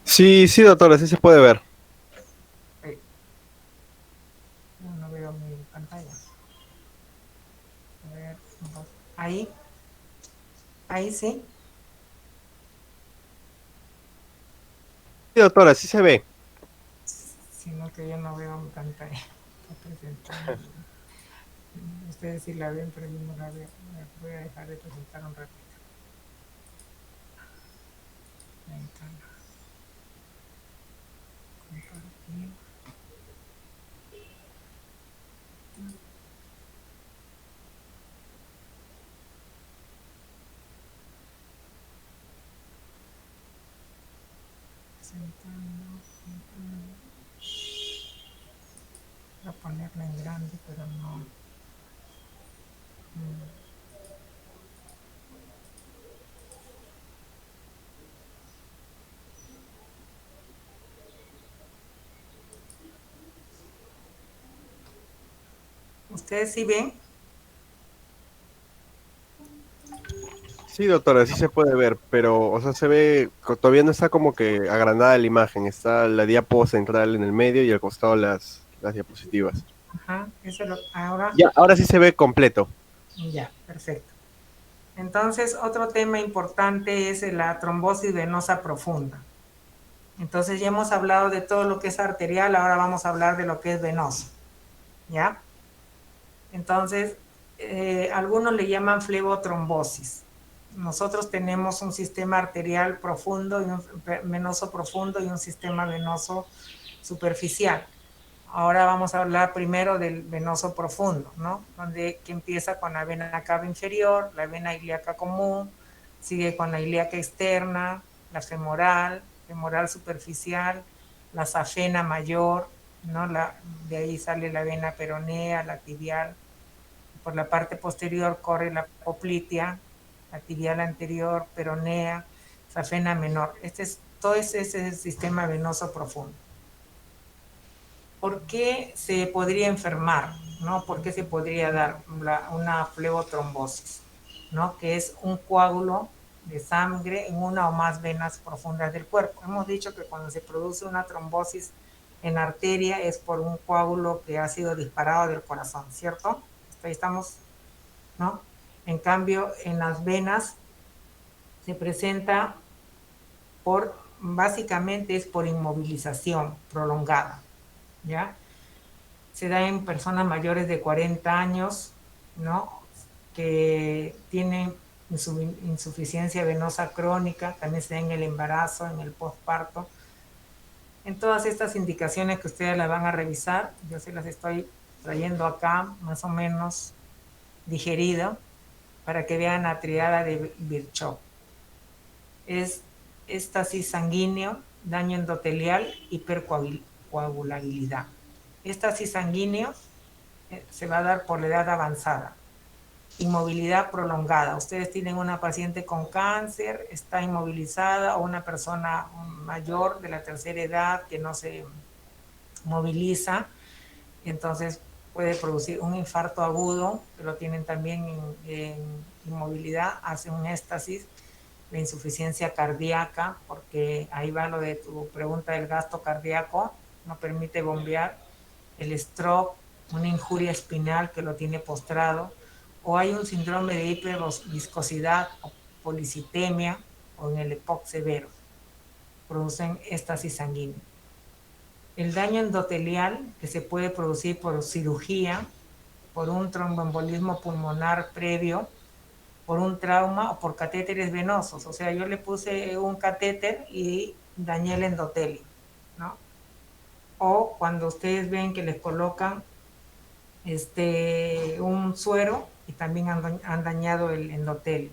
S3: Sí, sí, doctora, sí se puede ver.
S1: Ahí, ahí sí.
S3: Sí, doctora, sí se ve.
S1: Sino que yo no veo en pantalla. Está presentando. Ustedes sí la ven, pero yo no la veo. Voy a dejar de presentar un ratito. Ahí está. Compartir. Presentando. Voy a ponerla en grande, pero no. ¿Ustedes sí ven?
S3: Sí, doctora, sí se puede ver, pero, o sea, se ve, todavía no está como que agrandada la imagen, está la diapo central en el medio y al costado las diapositivas.
S1: Ajá, eso es lo. Ahora,
S3: Ya, ahora sí se ve completo.
S1: ya, perfecto. Entonces, otro tema importante es la trombosis venosa profunda. Entonces, ya hemos hablado de todo lo que es arterial, ahora vamos a hablar de lo que es venoso. ¿Ya? Entonces, algunos le llaman flebotrombosis. Nosotros tenemos un sistema arterial profundo y un venoso profundo y un sistema venoso superficial. Ahora vamos a hablar primero del venoso profundo, ¿no? Que empieza con la vena cava inferior, la vena ilíaca común, sigue con la ilíaca externa, la femoral, femoral superficial, la safena mayor, ¿no? De ahí sale la vena peronea, la tibial. Por la parte posterior corre la poplitea, la tibial anterior, peronea, safena menor. Todo ese es el sistema venoso profundo. ¿Por qué se podría enfermar? ¿No? ¿Por qué se podría dar una flebotrombosis? ¿No? Que es un coágulo de sangre en una o más venas profundas del cuerpo. Hemos dicho que cuando se produce una trombosis en arteria es por un coágulo que ha sido disparado del corazón, ¿cierto? Ahí estamos, ¿no? En cambio, en las venas se presenta básicamente es por inmovilización prolongada, ¿ya? Se da en personas mayores de 40 años, ¿no? Que tienen insuficiencia venosa crónica, también se da en el embarazo, en el postparto. En todas estas indicaciones que ustedes las van a revisar, yo se las estoy trayendo acá, más o menos digerido, para que vean la triada de Virchow. Es éstasis sanguíneo, daño endotelial, hipercoagulabilidad. Éstasis sanguíneo se va a dar por la edad avanzada. Inmovilidad prolongada. Ustedes tienen una paciente con cáncer, está inmovilizada, o una persona mayor de la tercera edad que no se moviliza, entonces puede producir un infarto agudo, que lo tienen también en inmovilidad, hace un éxtasis, la insuficiencia cardíaca, porque ahí va lo de tu pregunta del gasto cardíaco, no permite bombear, el stroke, una injuria espinal que lo tiene postrado, o hay un síndrome de hiperviscosidad o policitemia, o en el EPOC severo, producen éxtasis sanguíneo. El daño endotelial, que se puede producir por cirugía, por un tromboembolismo pulmonar previo, por un trauma o por catéteres venosos. O sea, yo le puse un catéter y dañé el endotelio, ¿no? O cuando ustedes ven que les colocan un suero y también han dañado el endotelio.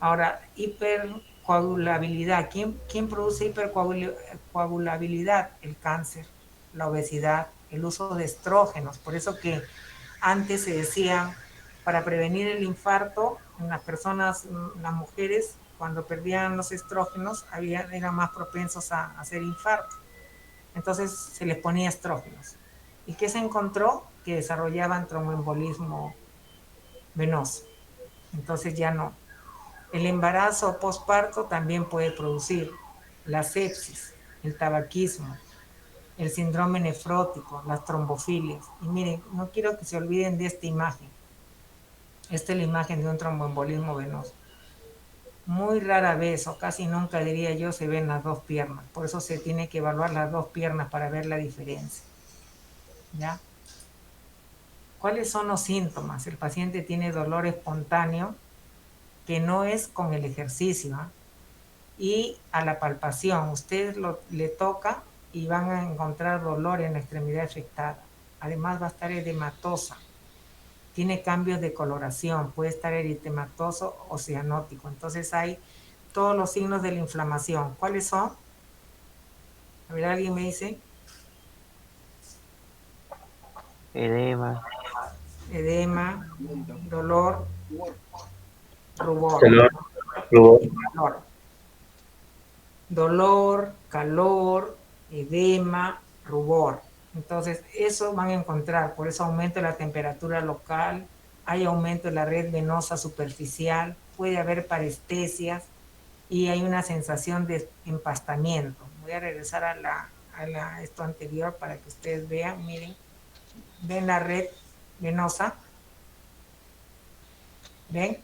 S1: Ahora, hipercoagulabilidad. ¿Quién produce hipercoagulabilidad? El cáncer, la obesidad, el uso de estrógenos. Por eso que antes se decía, para prevenir el infarto, en las personas, las mujeres, cuando perdían los estrógenos, eran más propensos a hacer infarto. Entonces se les ponía estrógenos. ¿Y qué se encontró? Que desarrollaban tromboembolismo venoso. Entonces ya no. El embarazo o posparto también puede producir la sepsis, el tabaquismo, el síndrome nefrótico, las trombofilias. Y miren, no quiero que se olviden de esta imagen. Esta es la imagen de un tromboembolismo venoso. Muy rara vez, o casi nunca diría yo, se ven las dos piernas. Por eso se tiene que evaluar las dos piernas para ver la diferencia. ¿Ya? ¿Cuáles son los síntomas? El paciente tiene dolor espontáneo, que no es con el ejercicio, ¿eh? Y a la palpación, usted le toca y van a encontrar dolor en la extremidad afectada. Además va a estar edematosa. Tiene cambios de coloración, puede estar eritematoso o cianótico. Entonces hay todos los signos de la inflamación. ¿Cuáles son? A ver, alguien me dice.
S6: Edema,
S1: Edema, dolor, rubor,
S6: dolor, rubor,
S1: calor. Dolor, calor, edema, rubor. Entonces, eso van a encontrar, por eso aumento de la temperatura local, hay aumento de la red venosa superficial, puede haber parestesias y hay una sensación de empastamiento. Voy a regresar a esto anterior para que ustedes vean, miren, ven la red venosa, ven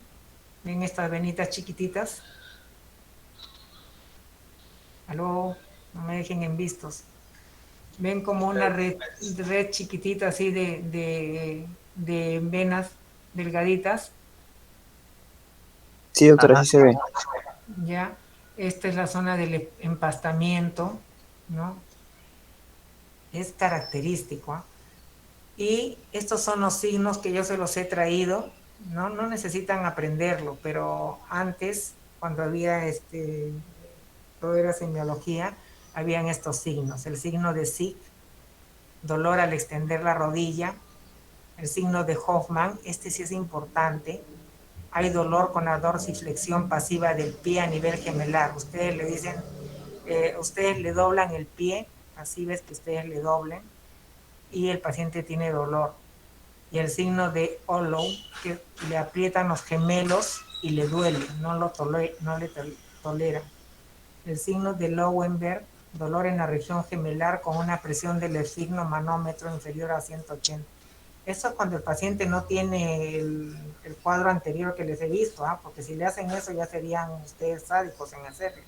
S1: estas venitas chiquititas. Aló, no me dejen en vistos. Ven como una red chiquitita así de venas delgaditas.
S2: Sí, doctora,
S6: ajá,
S2: sí se ve.
S1: Ya, esta es la zona del empastamiento, ¿no? Es característico, ¿eh? Y estos son los signos que yo se los he traído, ¿no? No necesitan aprenderlo, pero antes, cuando había todo era semiología, habían estos signos. El signo de Sick, dolor al extender la rodilla. El signo de Hoffman, este sí es importante. Hay dolor con la dorsiflexión pasiva del pie a nivel gemelar. Ustedes le dicen, ustedes le doblan el pie, así ves que ustedes le doblen, y el paciente tiene dolor. Y el signo de Hollow, que le aprietan los gemelos y le duele, no le tolera. El signo de Lowenberg, dolor en la región gemelar con una presión del signo manómetro inferior a 180. Eso es cuando el paciente no tiene el cuadro anterior que les he visto, ¿eh? Porque si le hacen eso ya serían ustedes sádicos en hacerlo.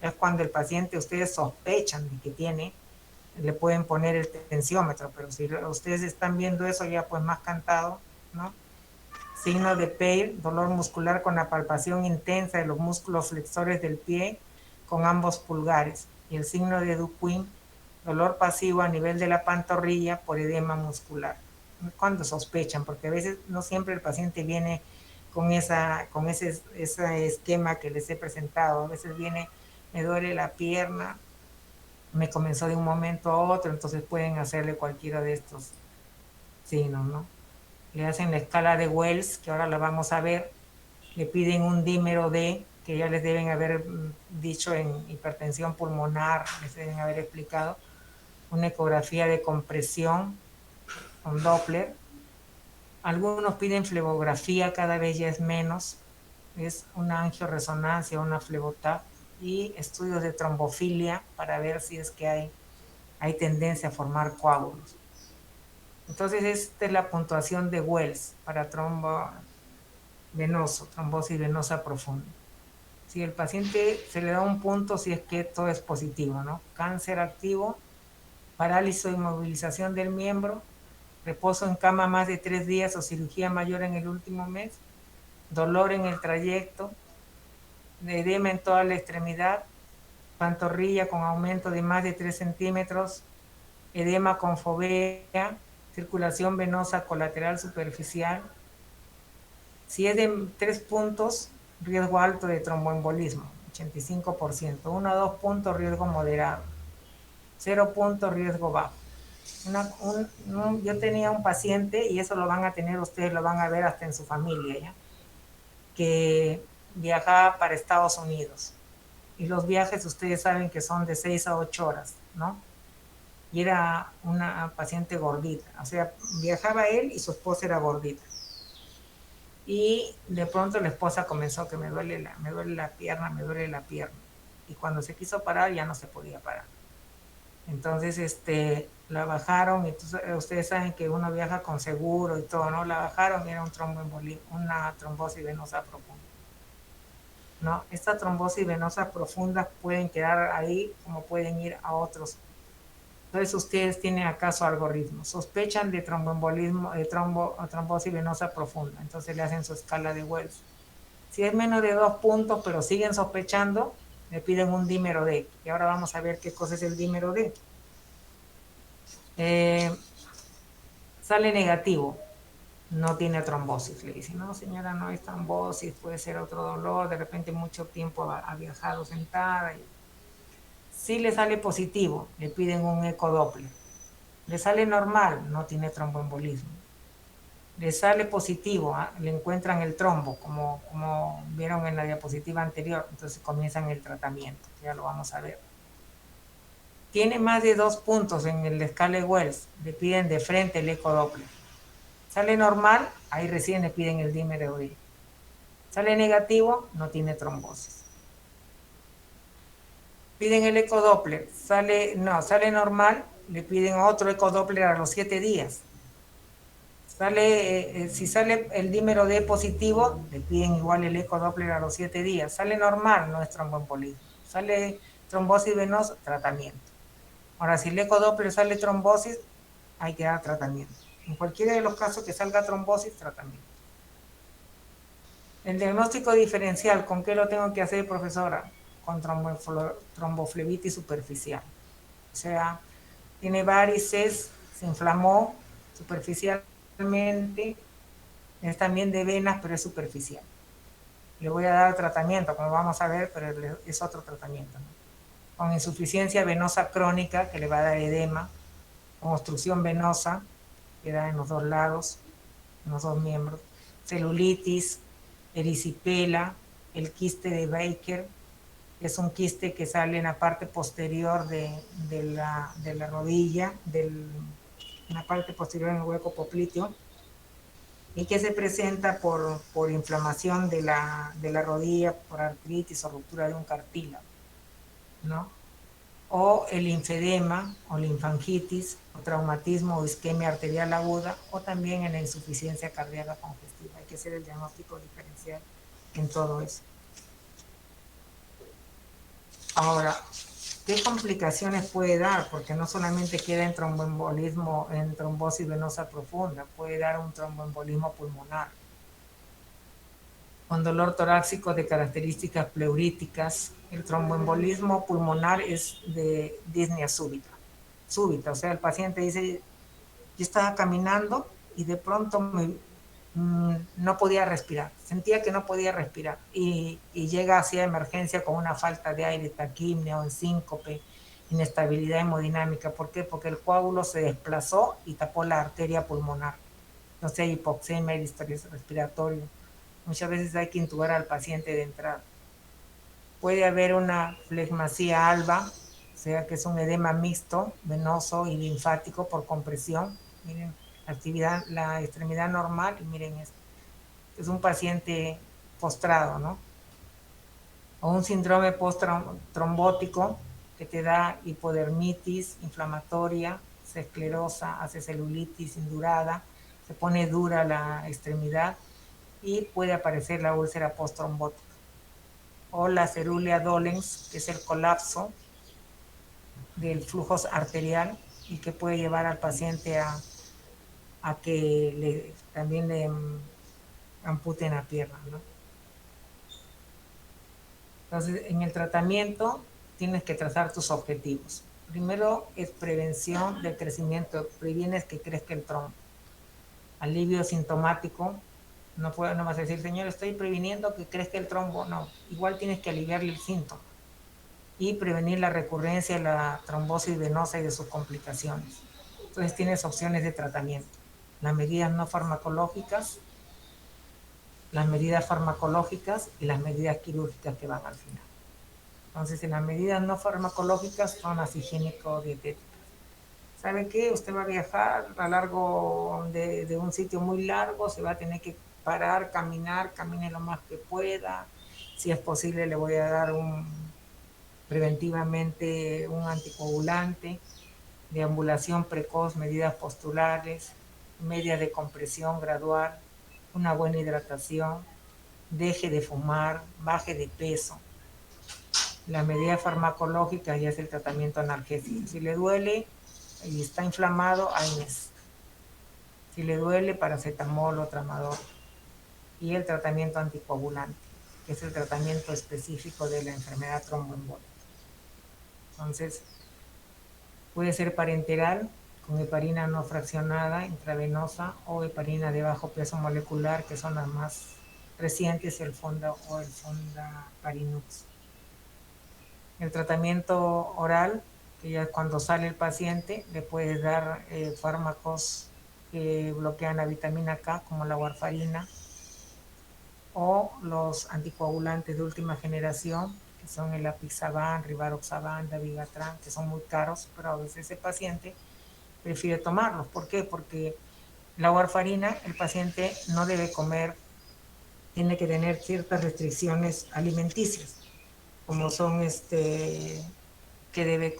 S1: Es cuando el paciente ustedes sospechan de que tiene, le pueden poner el tensiómetro, pero si ustedes están viendo eso ya pues más cantado, ¿no? Signo de Peir, dolor muscular con la palpación intensa de los músculos flexores del pie con ambos pulgares. Y el signo de Duquin, dolor pasivo a nivel de la pantorrilla por edema muscular. Cuando sospechan, porque a veces no siempre el paciente viene con ese esquema que les he presentado. A veces viene, me duele la pierna, me comenzó de un momento a otro, entonces pueden hacerle cualquiera de estos signos, ¿no? Le hacen la escala de Wells, que ahora la vamos a ver, le piden un dímero D, que ya les deben haber dicho en hipertensión pulmonar, les deben haber explicado, una ecografía de compresión con Doppler. Algunos piden flebografía, cada vez ya es menos, es una angioresonancia, una flebotap, y estudios de trombofilia para ver si es que hay tendencia a formar coágulos. Entonces esta es la puntuación de Wells para trombo venoso, trombosis venosa profunda. Si el paciente se le da un punto si es que todo es positivo, ¿no? Cáncer activo, parálisis o inmovilización del miembro, reposo en cama más de 3 días o cirugía mayor en el último mes, dolor en el trayecto, edema en toda la extremidad, pantorrilla con aumento de más de 3 centímetros, edema con fovea, circulación venosa colateral superficial. Si es de 3 puntos, riesgo alto de tromboembolismo, 85%. 1 a 2 puntos, riesgo moderado. 0 puntos, riesgo bajo. Yo tenía un paciente, y eso lo van a tener ustedes, lo van a ver hasta en su familia, ¿ya? Que viajaba para Estados Unidos. Y los viajes ustedes saben que son de 6 a 8 horas, ¿no? Y era una paciente gordita. O sea, viajaba él y su esposa era gordita. Y de pronto la esposa comenzó que me duele la pierna. Y cuando se quiso parar ya no se podía parar. Entonces, la bajaron, y ustedes saben que uno viaja con seguro y todo, ¿no? La bajaron y era una trombosis venosa profunda. ¿No? Estas trombosis venosas profundas pueden quedar ahí como pueden ir a otros. Entonces ustedes tienen acaso algoritmo, sospechan de tromboembolismo, de trombosis venosa profunda, entonces le hacen su escala de Wells. Si es menos de 2 puntos, pero siguen sospechando, le piden un dímero D. Y ahora vamos a ver qué cosa es el dímero D. Sale negativo, no tiene trombosis. Le dicen, no señora, no es trombosis, puede ser otro dolor, de repente mucho tiempo ha viajado sentada. Si le sale positivo, le piden un ecodoppler. Le sale normal, no tiene tromboembolismo. Le sale positivo, le encuentran el trombo, como vieron en la diapositiva anterior, entonces comienzan el tratamiento, ya lo vamos a ver. Tiene más de 2 puntos en el escala de Wells, le piden de frente el ecodoppler. Sale normal, ahí recién le piden el dímero D. Sale negativo, no tiene trombosis. Piden el ecodoppler, sale normal, le piden otro ecodoppler a los 7 días. Si sale el dímero D positivo, le piden igual el ecodoppler a los 7 días. Sale normal, no es tromboembolismo. Sale trombosis venosa, tratamiento. Ahora, si el ecodoppler sale trombosis, hay que dar tratamiento. En cualquiera de los casos que salga trombosis, tratamiento. El diagnóstico diferencial, ¿con qué lo tengo que hacer, profesora? Con tromboflebitis superficial. O sea, tiene varices, se inflamó superficialmente, es también de venas, pero es superficial. Le voy a dar tratamiento, como vamos a ver, pero es otro tratamiento, ¿no? Con insuficiencia venosa crónica, que le va a dar edema, con obstrucción venosa, que da en los 2 lados, en los 2 miembros, celulitis, erisipela, el quiste de Baker, que es un quiste que sale en la parte posterior de la rodilla, en la parte posterior en el hueco popliteo, y que se presenta por inflamación de la rodilla, por artritis o ruptura de un cartílago, ¿no? O el linfedema, o linfangitis, o traumatismo o isquemia arterial aguda, o también en la insuficiencia cardíaca congestiva. Hay que hacer el diagnóstico diferencial en todo eso. Ahora, ¿qué complicaciones puede dar? Porque no solamente queda en tromboembolismo, en trombosis venosa profunda, puede dar un tromboembolismo pulmonar, con dolor torácico de características pleuríticas. El tromboembolismo pulmonar es de disnea súbita, o sea, el paciente dice, yo estaba caminando y de pronto no podía respirar, sentía que no podía respirar y llega hacia emergencia con una falta de aire, taquimia o en síncope, inestabilidad hemodinámica. ¿Por qué? Porque el coágulo se desplazó y tapó la arteria pulmonar. Entonces hay hipoxemia y distrés respiratorio. Muchas veces hay que intubar al paciente de entrada. Puede haber una flegmasía alba, o sea que es un edema mixto, venoso y linfático por compresión. Miren, la extremidad normal, y miren esto. Es un paciente postrado, ¿no? O un síndrome post-trombótico que te da hipodermitis inflamatoria, se esclerosa, hace celulitis indurada, se pone dura la extremidad y puede aparecer la úlcera post-trombótica. O la cerulea dolens, que es el colapso del flujo arterial y que puede llevar al paciente a que también le amputen la pierna, ¿no? Entonces, en el tratamiento tienes que trazar tus objetivos. Primero es prevención del crecimiento, previenes que crezca el trombo. Alivio sintomático, no vas a decir, señor, estoy previniendo que crezca el trombo. No, igual tienes que aliviarle el síntoma y prevenir la recurrencia de la trombosis venosa y de sus complicaciones. Entonces tienes opciones de tratamiento. Las medidas no farmacológicas, las medidas farmacológicas y las medidas quirúrgicas que van al final. Entonces, en las medidas no farmacológicas son las higiénico-dietéticas. ¿Sabe qué? Usted va a viajar a largo de un sitio muy largo, se va a tener que parar, caminar, camine lo más que pueda. Si es posible, le voy a dar preventivamente un anticoagulante, deambulación precoz, medidas postulares, medias de compresión gradual, una buena hidratación, deje de fumar, baje de peso. La medida farmacológica ya es el tratamiento analgésico. Si le duele y está inflamado, AINES. Si le duele, paracetamol o tramadol. Y el tratamiento anticoagulante, que es el tratamiento específico de la enfermedad tromboembólica. Entonces, puede ser parenteral con heparina no fraccionada, intravenosa, o heparina de bajo peso molecular, que son las más recientes, el Fonda o el Fondaparinux. El tratamiento oral, que ya cuando sale el paciente, le puedes dar fármacos que bloquean la vitamina K, como la warfarina, o los anticoagulantes de última generación, que son el apixaban, rivaroxaban, dabigatran, que son muy caros, pero a veces el paciente prefiere tomarlos. ¿Por qué? Porque la warfarina, el paciente no debe comer, tiene que tener ciertas restricciones alimenticias, como son que debe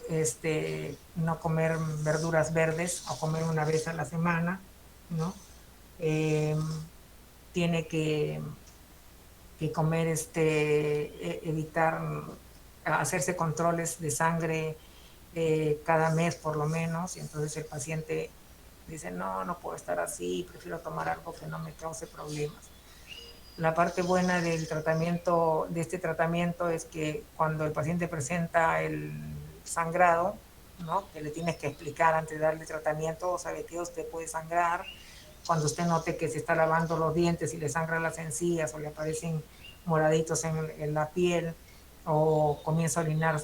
S1: no comer verduras verdes o comer una vez a la semana, ¿no? Tiene que comer, evitar hacerse controles de sangre cada mes por lo menos, y entonces el paciente dice, no, no puedo estar así, prefiero tomar algo que no me cause problemas. La parte buena del tratamiento, de este tratamiento, es que cuando el paciente presenta el sangrado, ¿no?, que le tienes que explicar antes de darle tratamiento, sabe que usted puede sangrar, cuando usted note que se está lavando los dientes y le sangran las encías o le aparecen moraditos en la piel, o comienza a orinar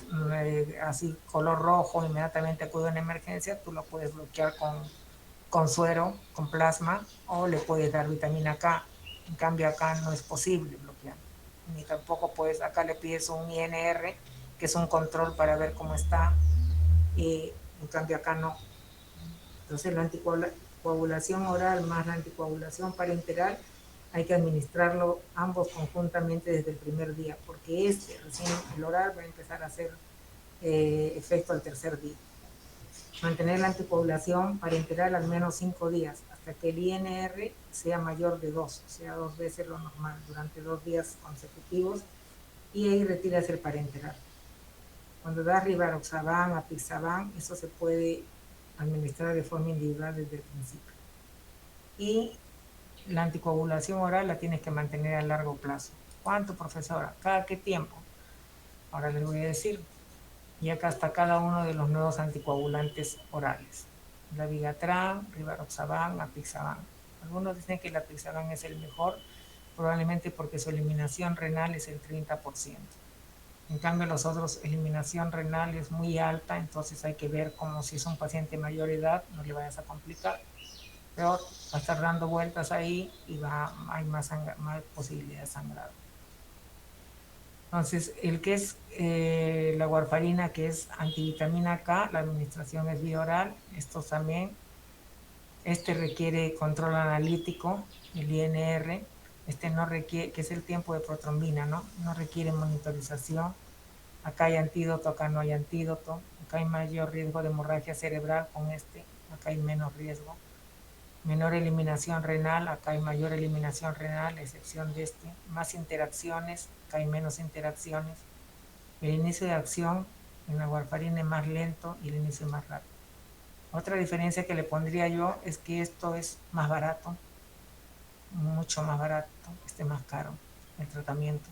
S1: así color rojo, inmediatamente acude a una emergencia, tú lo puedes bloquear con suero, con plasma, o le puedes dar vitamina K. En cambio acá no es posible bloquear, ni tampoco puedes, acá le pides un INR, que es un control para ver cómo está, y en cambio acá no. Entonces la anticoagulación oral más la anticoagulación parenteral hay que administrarlo ambos conjuntamente desde el primer día, porque recién el oral va a empezar a hacer efecto al tercer día. Mantener la anticoagulación parenteral al menos 5 días, hasta que el INR sea mayor de 2, o sea, 2 veces lo normal, durante 2 días consecutivos, y ahí retiras el parenteral. Cuando das rivaroxaban, apixaban, eso se puede administrar de forma individual desde el principio. Y la anticoagulación oral la tienes que mantener a largo plazo. ¿Cuánto, profesora? ¿Cada qué tiempo? Ahora les voy a decir. Y acá está cada uno de los nuevos anticoagulantes orales. Dabigatran, rivaroxaban, apixaban. Algunos dicen que el apixaban es el mejor, probablemente porque su eliminación renal es el 30%. En cambio, los otros, eliminación renal es muy alta, entonces hay que ver como si es un paciente de mayor edad, no le vayas a complicar. Peor, va a estar dando vueltas ahí y hay más posibilidad de sangrado. Entonces, el que es la warfarina, que es antivitamina K, la administración es vía oral. Esto también, requiere control analítico, el INR. No requiere, que es el tiempo de protrombina, ¿no? No requiere monitorización. Acá hay antídoto, acá no hay antídoto. Acá hay mayor riesgo de hemorragia cerebral con acá hay menos riesgo. Menor eliminación renal, acá hay mayor eliminación renal, a excepción de más interacciones, acá hay menos interacciones. El inicio de acción en la warfarina es más lento y el inicio es más rápido. Otra diferencia que le pondría yo es que esto es más barato, mucho más barato, más caro el tratamiento.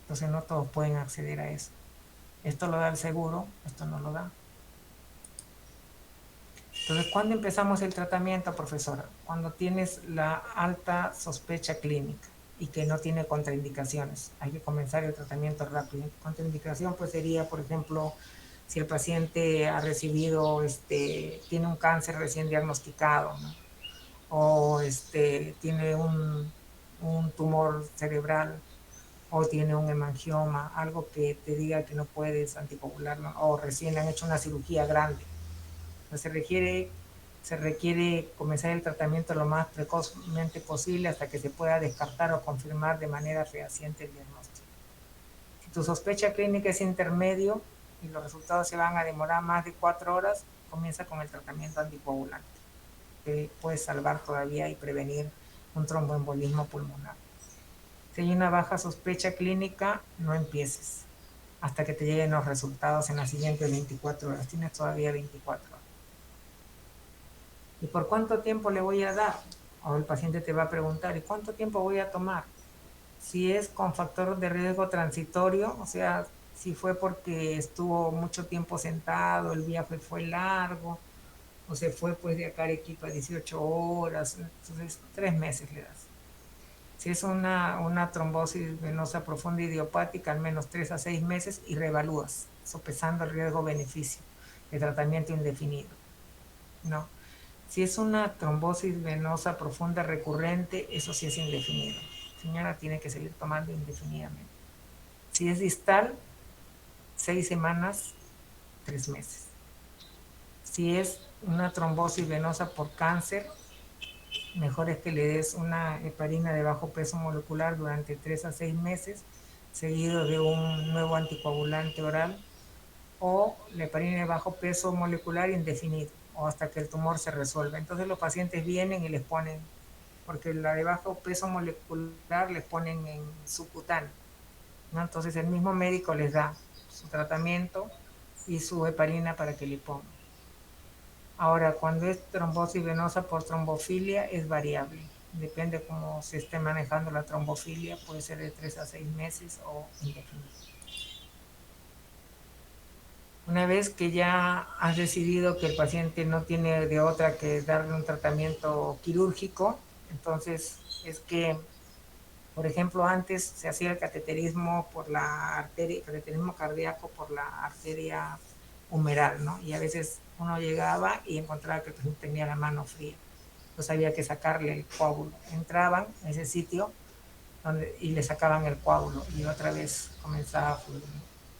S1: Entonces no todos pueden acceder a eso. Esto lo da el seguro, esto no lo da. Entonces, ¿cuándo empezamos el tratamiento, profesora? Cuando tienes la alta sospecha clínica y que no tiene contraindicaciones. Hay que comenzar el tratamiento rápido. Contraindicación pues sería, por ejemplo, si el paciente ha recibido, tiene un cáncer recién diagnosticado, ¿no? O tiene un tumor cerebral, o tiene un hemangioma, algo que te diga que no puedes anticoagularlo, o recién le han hecho una cirugía grande. Entonces se requiere comenzar el tratamiento lo más precozmente posible hasta que se pueda descartar o confirmar de manera fehaciente el diagnóstico. Si tu sospecha clínica es intermedio y los resultados se van a demorar más de 4 horas, comienza con el tratamiento anticoagulante, que puede salvar todavía y prevenir un tromboembolismo pulmonar. Si hay una baja sospecha clínica, no empieces hasta que te lleguen los resultados en las siguientes 24 horas. Tienes todavía 24 horas. ¿Y por cuánto tiempo le voy a dar? O el paciente te va a preguntar, ¿y cuánto tiempo voy a tomar? Si es con factor de riesgo transitorio, o sea, si fue porque estuvo mucho tiempo sentado, el viaje fue largo, o se fue pues de acá a Arequipa 18 horas, entonces 3 meses le das. Si es una trombosis venosa profunda idiopática, al menos 3 a 6 meses y reevalúas, sopesando el riesgo-beneficio de tratamiento indefinido, ¿no? Si es una trombosis venosa profunda recurrente, eso sí es indefinido. Señora, tiene que seguir tomando indefinidamente. Si es distal, 6 semanas, 3 meses. Si es una trombosis venosa por cáncer, mejor es que le des una heparina de bajo peso molecular durante 3 a 6 meses, seguido de un nuevo anticoagulante oral, o la heparina de bajo peso molecular indefinido, o hasta que el tumor se resuelva. Entonces los pacientes vienen y les ponen, porque la de bajo peso molecular les ponen en subcutáneo, ¿no? Entonces el mismo médico les da su tratamiento y su heparina para que le pongan. Ahora, cuando es trombosis venosa por trombofilia es variable. Depende cómo se esté manejando la trombofilia, puede ser de 3 a 6 meses o indefinido. Una vez que ya has decidido que el paciente no tiene de otra que darle un tratamiento quirúrgico, entonces es que, por ejemplo, antes se hacía el cateterismo por la arteria, cateterismo cardíaco por la arteria humeral, ¿no? Y a veces uno llegaba y encontraba que tenía la mano fría. Entonces había que sacarle el coágulo. Entraban a ese sitio y le sacaban el coágulo y otra vez comenzaba a fluir.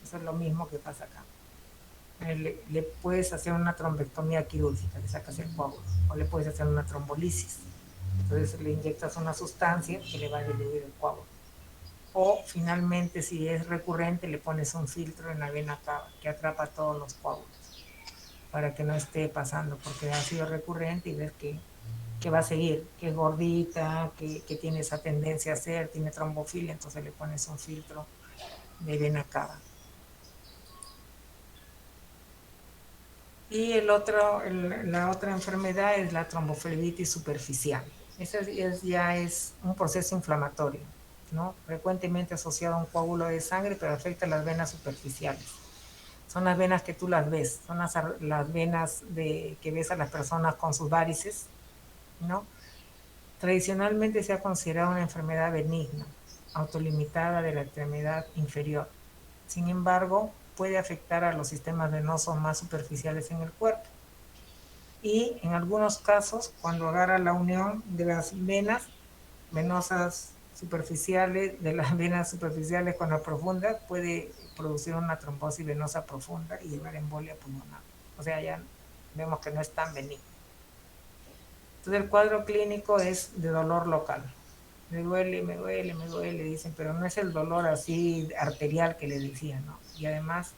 S1: Eso es lo mismo que pasa acá. Le puedes hacer una trombectomía quirúrgica, le sacas el coágulo, o le puedes hacer una trombolisis. Entonces le inyectas una sustancia que le va a diluir el coágulo. O finalmente, si es recurrente, le pones un filtro en la vena cava que atrapa todos los coágulos para que no esté pasando, porque ha sido recurrente y ves que va a seguir, que es gordita, que tiene esa tendencia a ser, tiene trombofilia, entonces le pones un filtro de vena cava. Y la otra enfermedad es la tromboflebitis superficial. Esa ya es un proceso inflamatorio, ¿no? Frecuentemente asociado a un coágulo de sangre, pero afecta las venas superficiales. Son las venas que tú las ves, son las venas que ves a las personas con sus varices, ¿no? Tradicionalmente se ha considerado una enfermedad benigna, autolimitada de la extremidad inferior. Sin embargo, puede afectar a los sistemas venosos más superficiales en el cuerpo. Y en algunos casos, cuando agarra la unión de las venas venosas superficiales, de las venas superficiales con la profunda, puede producir una trombosis venosa profunda y llevar embolia pulmonar. O sea, ya vemos que no es tan benigno. Entonces el cuadro clínico es de dolor local. Me duele, me duele, me duele, dicen, pero no es el dolor así arterial que le decía, ¿no? Y además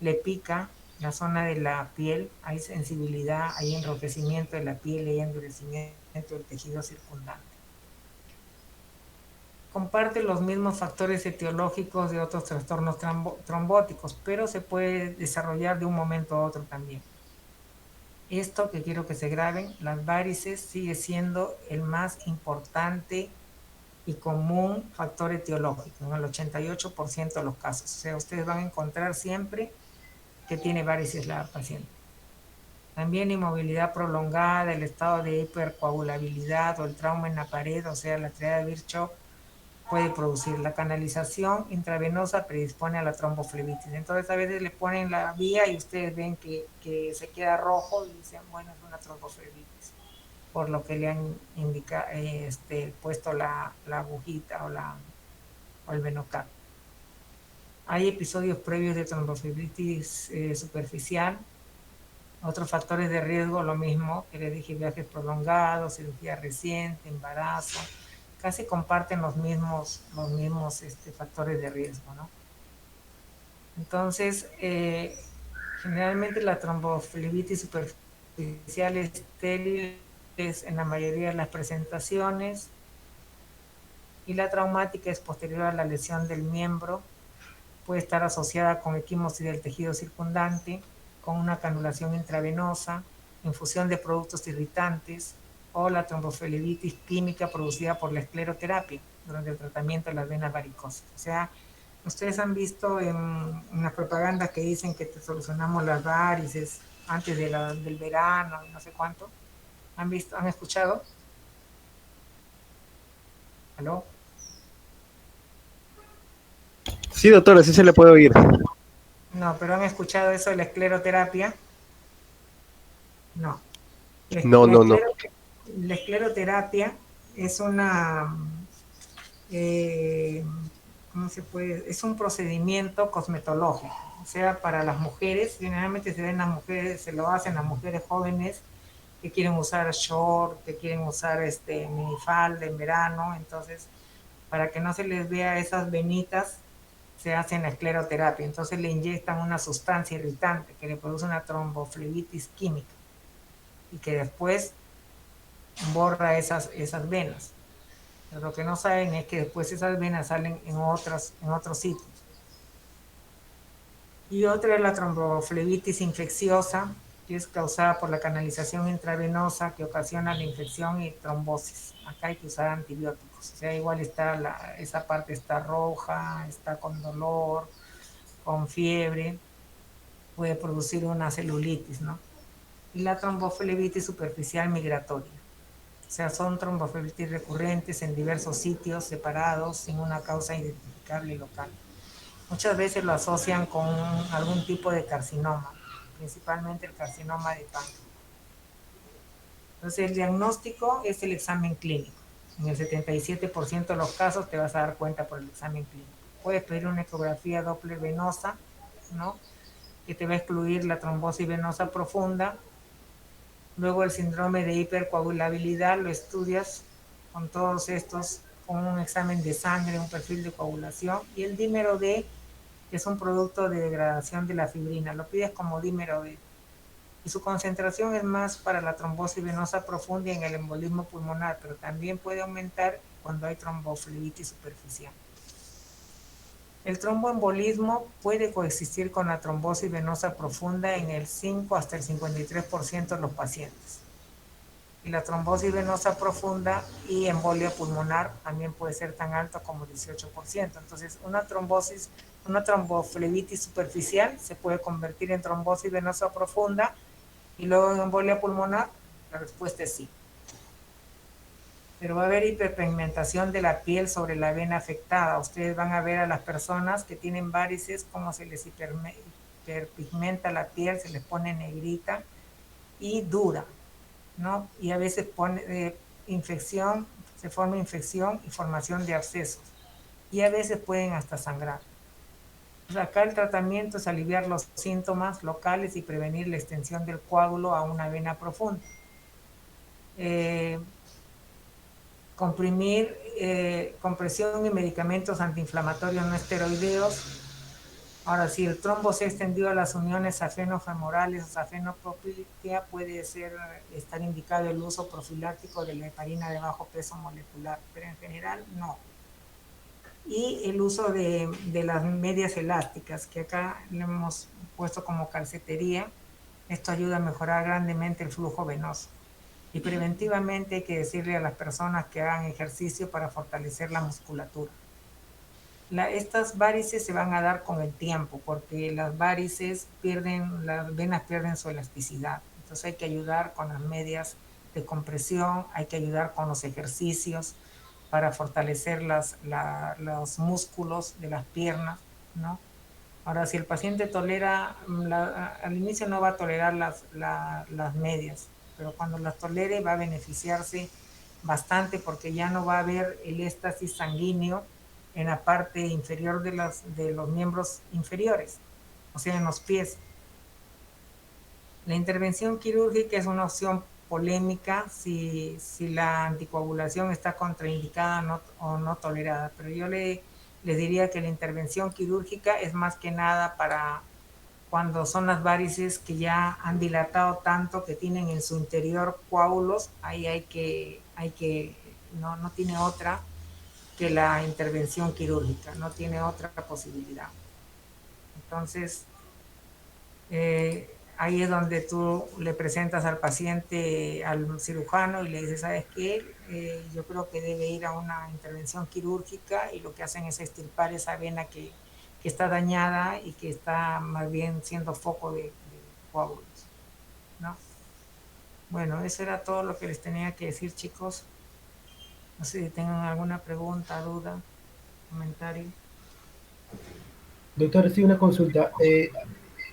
S1: le pica la zona de la piel, hay sensibilidad, hay enrojecimiento de la piel, hay endurecimiento del tejido circundante. Comparte los mismos factores etiológicos de otros trastornos trombóticos, pero se puede desarrollar de un momento a otro también. Esto que quiero que se graben, las varices sigue siendo el más importante y común factor etiológico en el 88% de los casos. O sea, ustedes van a encontrar siempre que tiene varices la paciente. También inmovilidad prolongada, el estado de hipercoagulabilidad o el trauma en la pared, o sea, la triada de Virchow, puede producir. La canalización intravenosa predispone a la tromboflebitis. Entonces a veces le ponen la vía y ustedes ven que se queda rojo y dicen, bueno, es una tromboflebitis, por lo que le han puesto la agujita o el venocal. Hay episodios previos de tromboflebitis superficial. Otros factores de riesgo, lo mismo, que les dije, viajes prolongados, cirugía reciente, embarazo, casi comparten los mismos factores de riesgo, ¿no? Entonces, generalmente la tromboflebitis superficial estéril es en la mayoría de las presentaciones, y la traumática es posterior a la lesión del miembro. Puede estar asociada con equimosis del tejido circundante, con una canulación intravenosa, infusión de productos irritantes o la tromboflebitis química producida por la escleroterapia durante el tratamiento de las venas varicosas. O sea, ustedes han visto en las propagandas que dicen que te solucionamos las varices antes del verano y no sé cuánto. ¿Han visto? ¿Han escuchado? ¿Aló?
S3: Sí, doctora, sí se le puede oír.
S1: No, pero ¿han escuchado eso de la escleroterapia? No.
S3: No, no, no.
S1: La escleroterapia es una, eh, ¿cómo se puede? Es un procedimiento cosmetológico. O sea, para las mujeres, generalmente se ven las mujeres, se lo hacen las mujeres jóvenes que quieren usar short, que quieren usar minifalda en verano. Entonces, para que no se les vea esas venitas, se hace la escleroterapia. Entonces le inyectan una sustancia irritante que le produce una tromboflebitis química y que después borra esas venas. Pero lo que no saben es que después esas venas salen en otros sitios. Y otra es la tromboflebitis infecciosa, que es causada por la canalización intravenosa que ocasiona la infección y trombosis. Acá hay que usar antibióticos. O sea, igual esa parte está roja, está con dolor, con fiebre, puede producir una celulitis, ¿no? Y la tromboflebitis superficial migratoria. O sea, son tromboflebitis recurrentes en diversos sitios separados sin una causa identificable local. Muchas veces lo asocian con algún tipo de carcinoma, principalmente el carcinoma de páncreas. Entonces, el diagnóstico es el examen clínico. En el 77% de los casos te vas a dar cuenta por el examen clínico. Puedes pedir una ecografía Doppler venosa, ¿no? Que te va a excluir la trombosis venosa profunda. Luego el síndrome de hipercoagulabilidad lo estudias con todos estos, con un examen de sangre, un perfil de coagulación, y el dímero D es un producto de degradación de la fibrina, lo pides como dímero D. Y su concentración es más para la trombosis venosa profunda y en el embolismo pulmonar, pero también puede aumentar cuando hay tromboflebitis superficial. El tromboembolismo puede coexistir con la trombosis venosa profunda en el 5 hasta el 53% de los pacientes. Y la trombosis venosa profunda y embolia pulmonar también puede ser tan alto como 18%. Entonces, una tromboflebitis superficial se puede convertir en trombosis venosa profunda y luego en embolia pulmonar. La respuesta es sí. Pero va a haber hiperpigmentación de la piel sobre la vena afectada. Ustedes van a ver a las personas que tienen varices cómo se les hiperpigmenta la piel, se les pone negrita y dura, ¿no? Y a veces se forma infección y formación de abscesos. Y a veces pueden hasta sangrar. Pues acá el tratamiento es aliviar los síntomas locales y prevenir la extensión del coágulo a una vena profunda. Comprimir, compresión y medicamentos antiinflamatorios no esteroideos. Ahora, si el trombo se ha extendido a las uniones safenofemorales o safenopropitia, puede estar indicado el uso profiláctico de la heparina de bajo peso molecular, pero en general no. Y el uso de las medias elásticas, que acá le hemos puesto como calcetería. Esto ayuda a mejorar grandemente el flujo venoso. Y preventivamente hay que decirle a las personas que hagan ejercicio para fortalecer la musculatura. Estas varices se van a dar con el tiempo, porque las varices las venas pierden su elasticidad. Entonces hay que ayudar con las medias de compresión, hay que ayudar con los ejercicios para fortalecer los músculos de las piernas, ¿no? Ahora, si el paciente tolera, al inicio no va a tolerar las medias, pero cuando las tolere va a beneficiarse bastante porque ya no va a haber el éxtasis sanguíneo en la parte inferior de los miembros inferiores, o sea, en los pies. La intervención quirúrgica es una opción polémica si la anticoagulación está contraindicada o no tolerada, pero yo le les diría que la intervención quirúrgica es más que nada para cuando son las varices que ya han dilatado tanto que tienen en su interior coágulos. Ahí no tiene otra que la intervención quirúrgica, no tiene otra posibilidad. Entonces, ahí es donde tú le presentas al paciente, al cirujano, y le dices, ¿sabes qué? Yo creo que debe ir a una intervención quirúrgica, y lo que hacen es extirpar esa vena que está dañada y que está más bien siendo foco de coágulos, ¿no? Bueno, eso era todo lo que les tenía que decir, chicos. No sé si tengan alguna pregunta, duda, comentario.
S4: Doctor, sí, una consulta.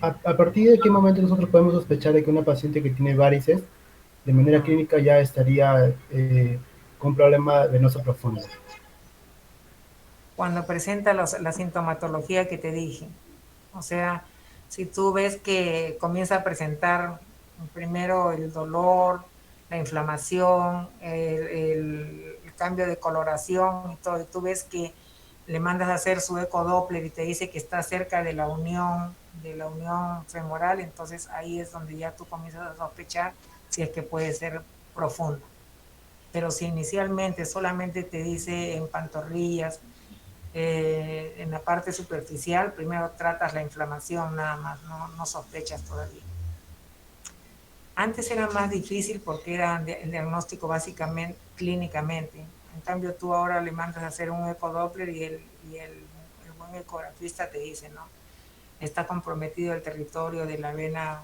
S4: ¿A partir de qué momento nosotros podemos sospechar de que una paciente que tiene varices, de manera clínica, ya estaría con un problema venoso profundo?
S1: Cuando presenta la sintomatología que te dije. O sea, si tú ves que comienza a presentar primero el dolor, la inflamación, el cambio de coloración y todo, y tú ves que le mandas a hacer su ecodoppler y te dice que está cerca de la unión femoral, entonces ahí es donde ya tú comienzas a sospechar si es que puede ser profundo. Pero si inicialmente solamente te dice en pantorrillas, en la parte superficial, primero tratas la inflamación nada más, no sospechas todavía. Antes era más difícil porque era el diagnóstico básicamente clínicamente. En cambio, tú ahora le mandas a hacer un ecodoppler y el buen ecografista te dice, ¿no? Está comprometido el territorio de la vena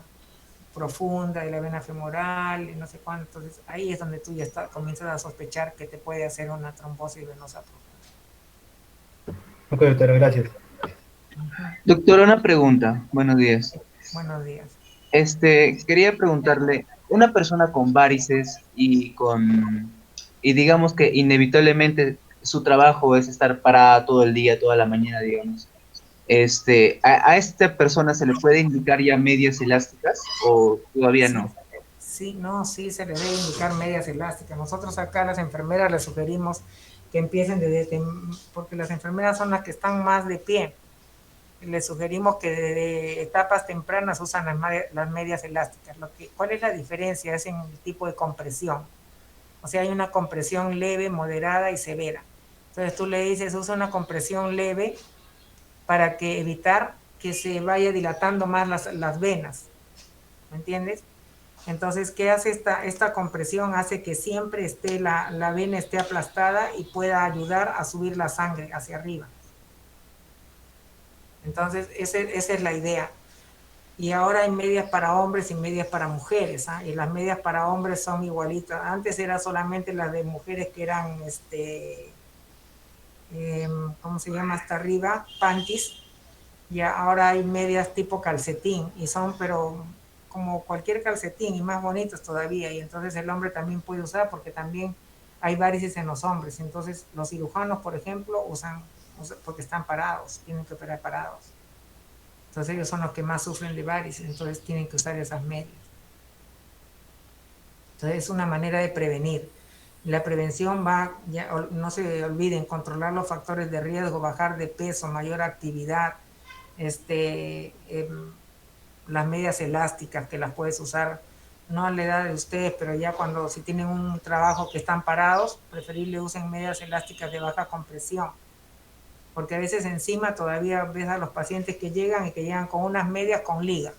S1: profunda, de la vena femoral y no sé cuánto. Entonces, ahí es donde tú ya comienzas a sospechar que te puede hacer una trombosis venosa profunda.
S4: Ok, doctora, gracias.
S7: Doctor, una pregunta. Buenos días.
S1: Buenos días.
S7: Quería preguntarle, una persona con varices y digamos que inevitablemente su trabajo es estar parada todo el día, toda la mañana, digamos. ¿A esta persona se le puede indicar ya medias elásticas o todavía
S1: Sí,
S7: no?
S1: sí, no, sí se les debe indicar medias elásticas. Nosotros acá a las enfermeras les sugerimos que empiecen porque las enfermeras son las que están más de pie. Les sugerimos que desde etapas tempranas usan las medias elásticas. ¿Cuál es la diferencia? Es en el tipo de compresión. O sea, hay una compresión leve, moderada y severa. Entonces tú le dices, usa una compresión leve para evitar que se vaya dilatando más las venas. ¿Me entiendes? Entonces, ¿qué hace esta compresión? Hace que siempre esté la vena esté aplastada y pueda ayudar a subir la sangre hacia arriba. Entonces, esa es la idea. Y ahora hay medias para hombres y medias para mujeres, ¿eh? Y las medias para hombres son igualitas. Antes era solamente las de mujeres que eran, ¿cómo se llama? Hasta arriba, panties. Y ahora hay medias tipo calcetín y son, pero como cualquier calcetín y más bonitos todavía. Y entonces el hombre también puede usar porque también hay varices en los hombres. Entonces los cirujanos, por ejemplo, usan porque están parados, tienen que operar parados. Entonces ellos son los que más sufren de varices, entonces tienen que usar esas medias. Entonces es una manera de prevenir. La prevención no se olviden, controlar los factores de riesgo, bajar de peso, mayor actividad, las medias elásticas que las puedes usar, no a la edad de ustedes, pero ya si tienen un trabajo que están parados, preferible usen medias elásticas de baja compresión. Porque a veces encima todavía ves a los pacientes que llegan con unas medias con liga.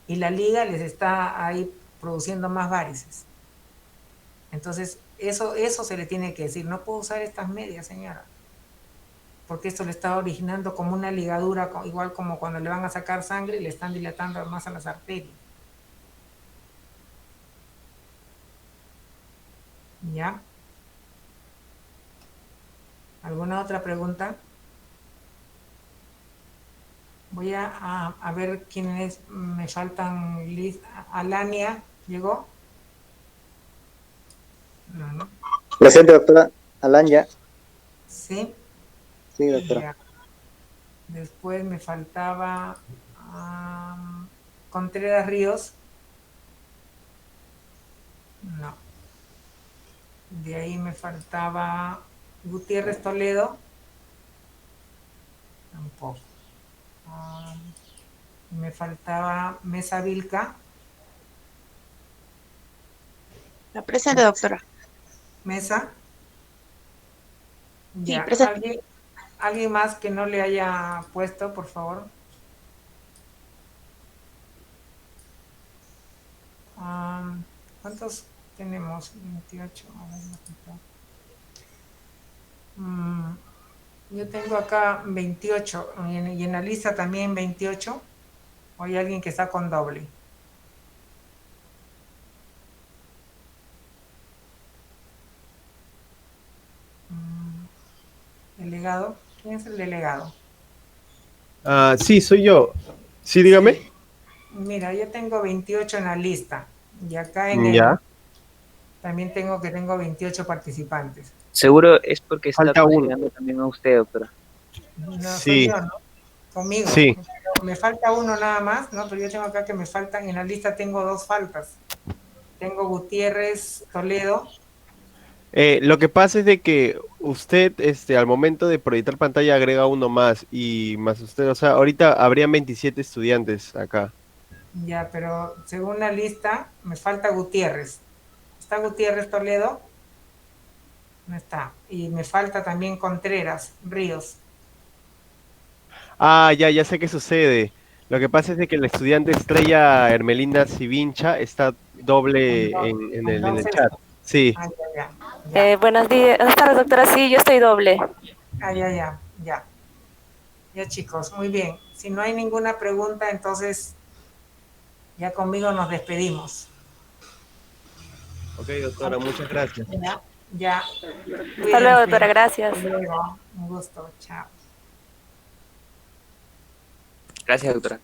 S1: Y la liga les está ahí produciendo más varices. Entonces, eso se le tiene que decir. No puedo usar estas medias, señora. Porque esto le está originando como una ligadura, igual como cuando le van a sacar sangre y le están dilatando más a las arterias. ¿Ya? ¿Alguna otra pregunta? Voy a ver quiénes me faltan. Alania, ¿llegó? No.
S2: Presente, doctora. Alanya.
S1: Sí.
S2: Sí, doctora.
S1: Ya. Después me faltaba Contreras Ríos. No. De ahí me faltaba Gutiérrez Toledo. Tampoco. Ah, me faltaba Mesa Vilca.
S8: La presente, doctora.
S1: Mesa.
S8: Sí,
S1: Ya.
S8: presente.
S1: ¿Alguien más que no le haya puesto, por favor? ¿Cuántos tenemos? 28. A ver, yo tengo acá 28 y en la lista también 28. ¿O hay alguien que está con doble? ¿Delegado? ¿Quién es el delegado?
S3: Sí, soy yo. Sí, dígame.
S1: Sí. Mira, yo tengo 28 en la lista. Y acá
S3: Ya.
S1: también tengo 28 participantes.
S2: Seguro es porque está
S3: Falta uno.
S2: considerando también a usted, doctora.
S1: No, soy
S3: Sí,
S1: yo, ¿no? Conmigo.
S3: sí.
S1: Pero me falta uno nada más, ¿no? Pero yo tengo acá que me faltan, en la lista tengo 2 faltas. Tengo Gutiérrez Toledo.
S3: Lo que pasa es de que usted, al momento de proyectar pantalla agrega uno más y más usted, o sea, ahorita habrían 27 estudiantes acá.
S1: Ya, pero según la lista me falta Gutiérrez. ¿Está Gutiérrez Toledo? No está. Y me falta también Contreras Ríos.
S3: Ah, ya sé qué sucede. Lo que pasa es de que el estudiante Estrella Hermelinda Sivincha está doble en el
S1: Entonces,
S3: chat. Sí.
S1: ya.
S9: Buenos días, buenas tardes, doctora. Sí, yo estoy doble.
S1: Ya. Ya, chicos, muy bien. Si no hay ninguna pregunta, entonces ya conmigo nos despedimos.
S3: Ok, doctora, muchas gracias.
S1: Ya.
S9: Hasta luego, doctora. Gracias.
S1: Hasta luego. Un gusto. Chao.
S2: Gracias, doctora.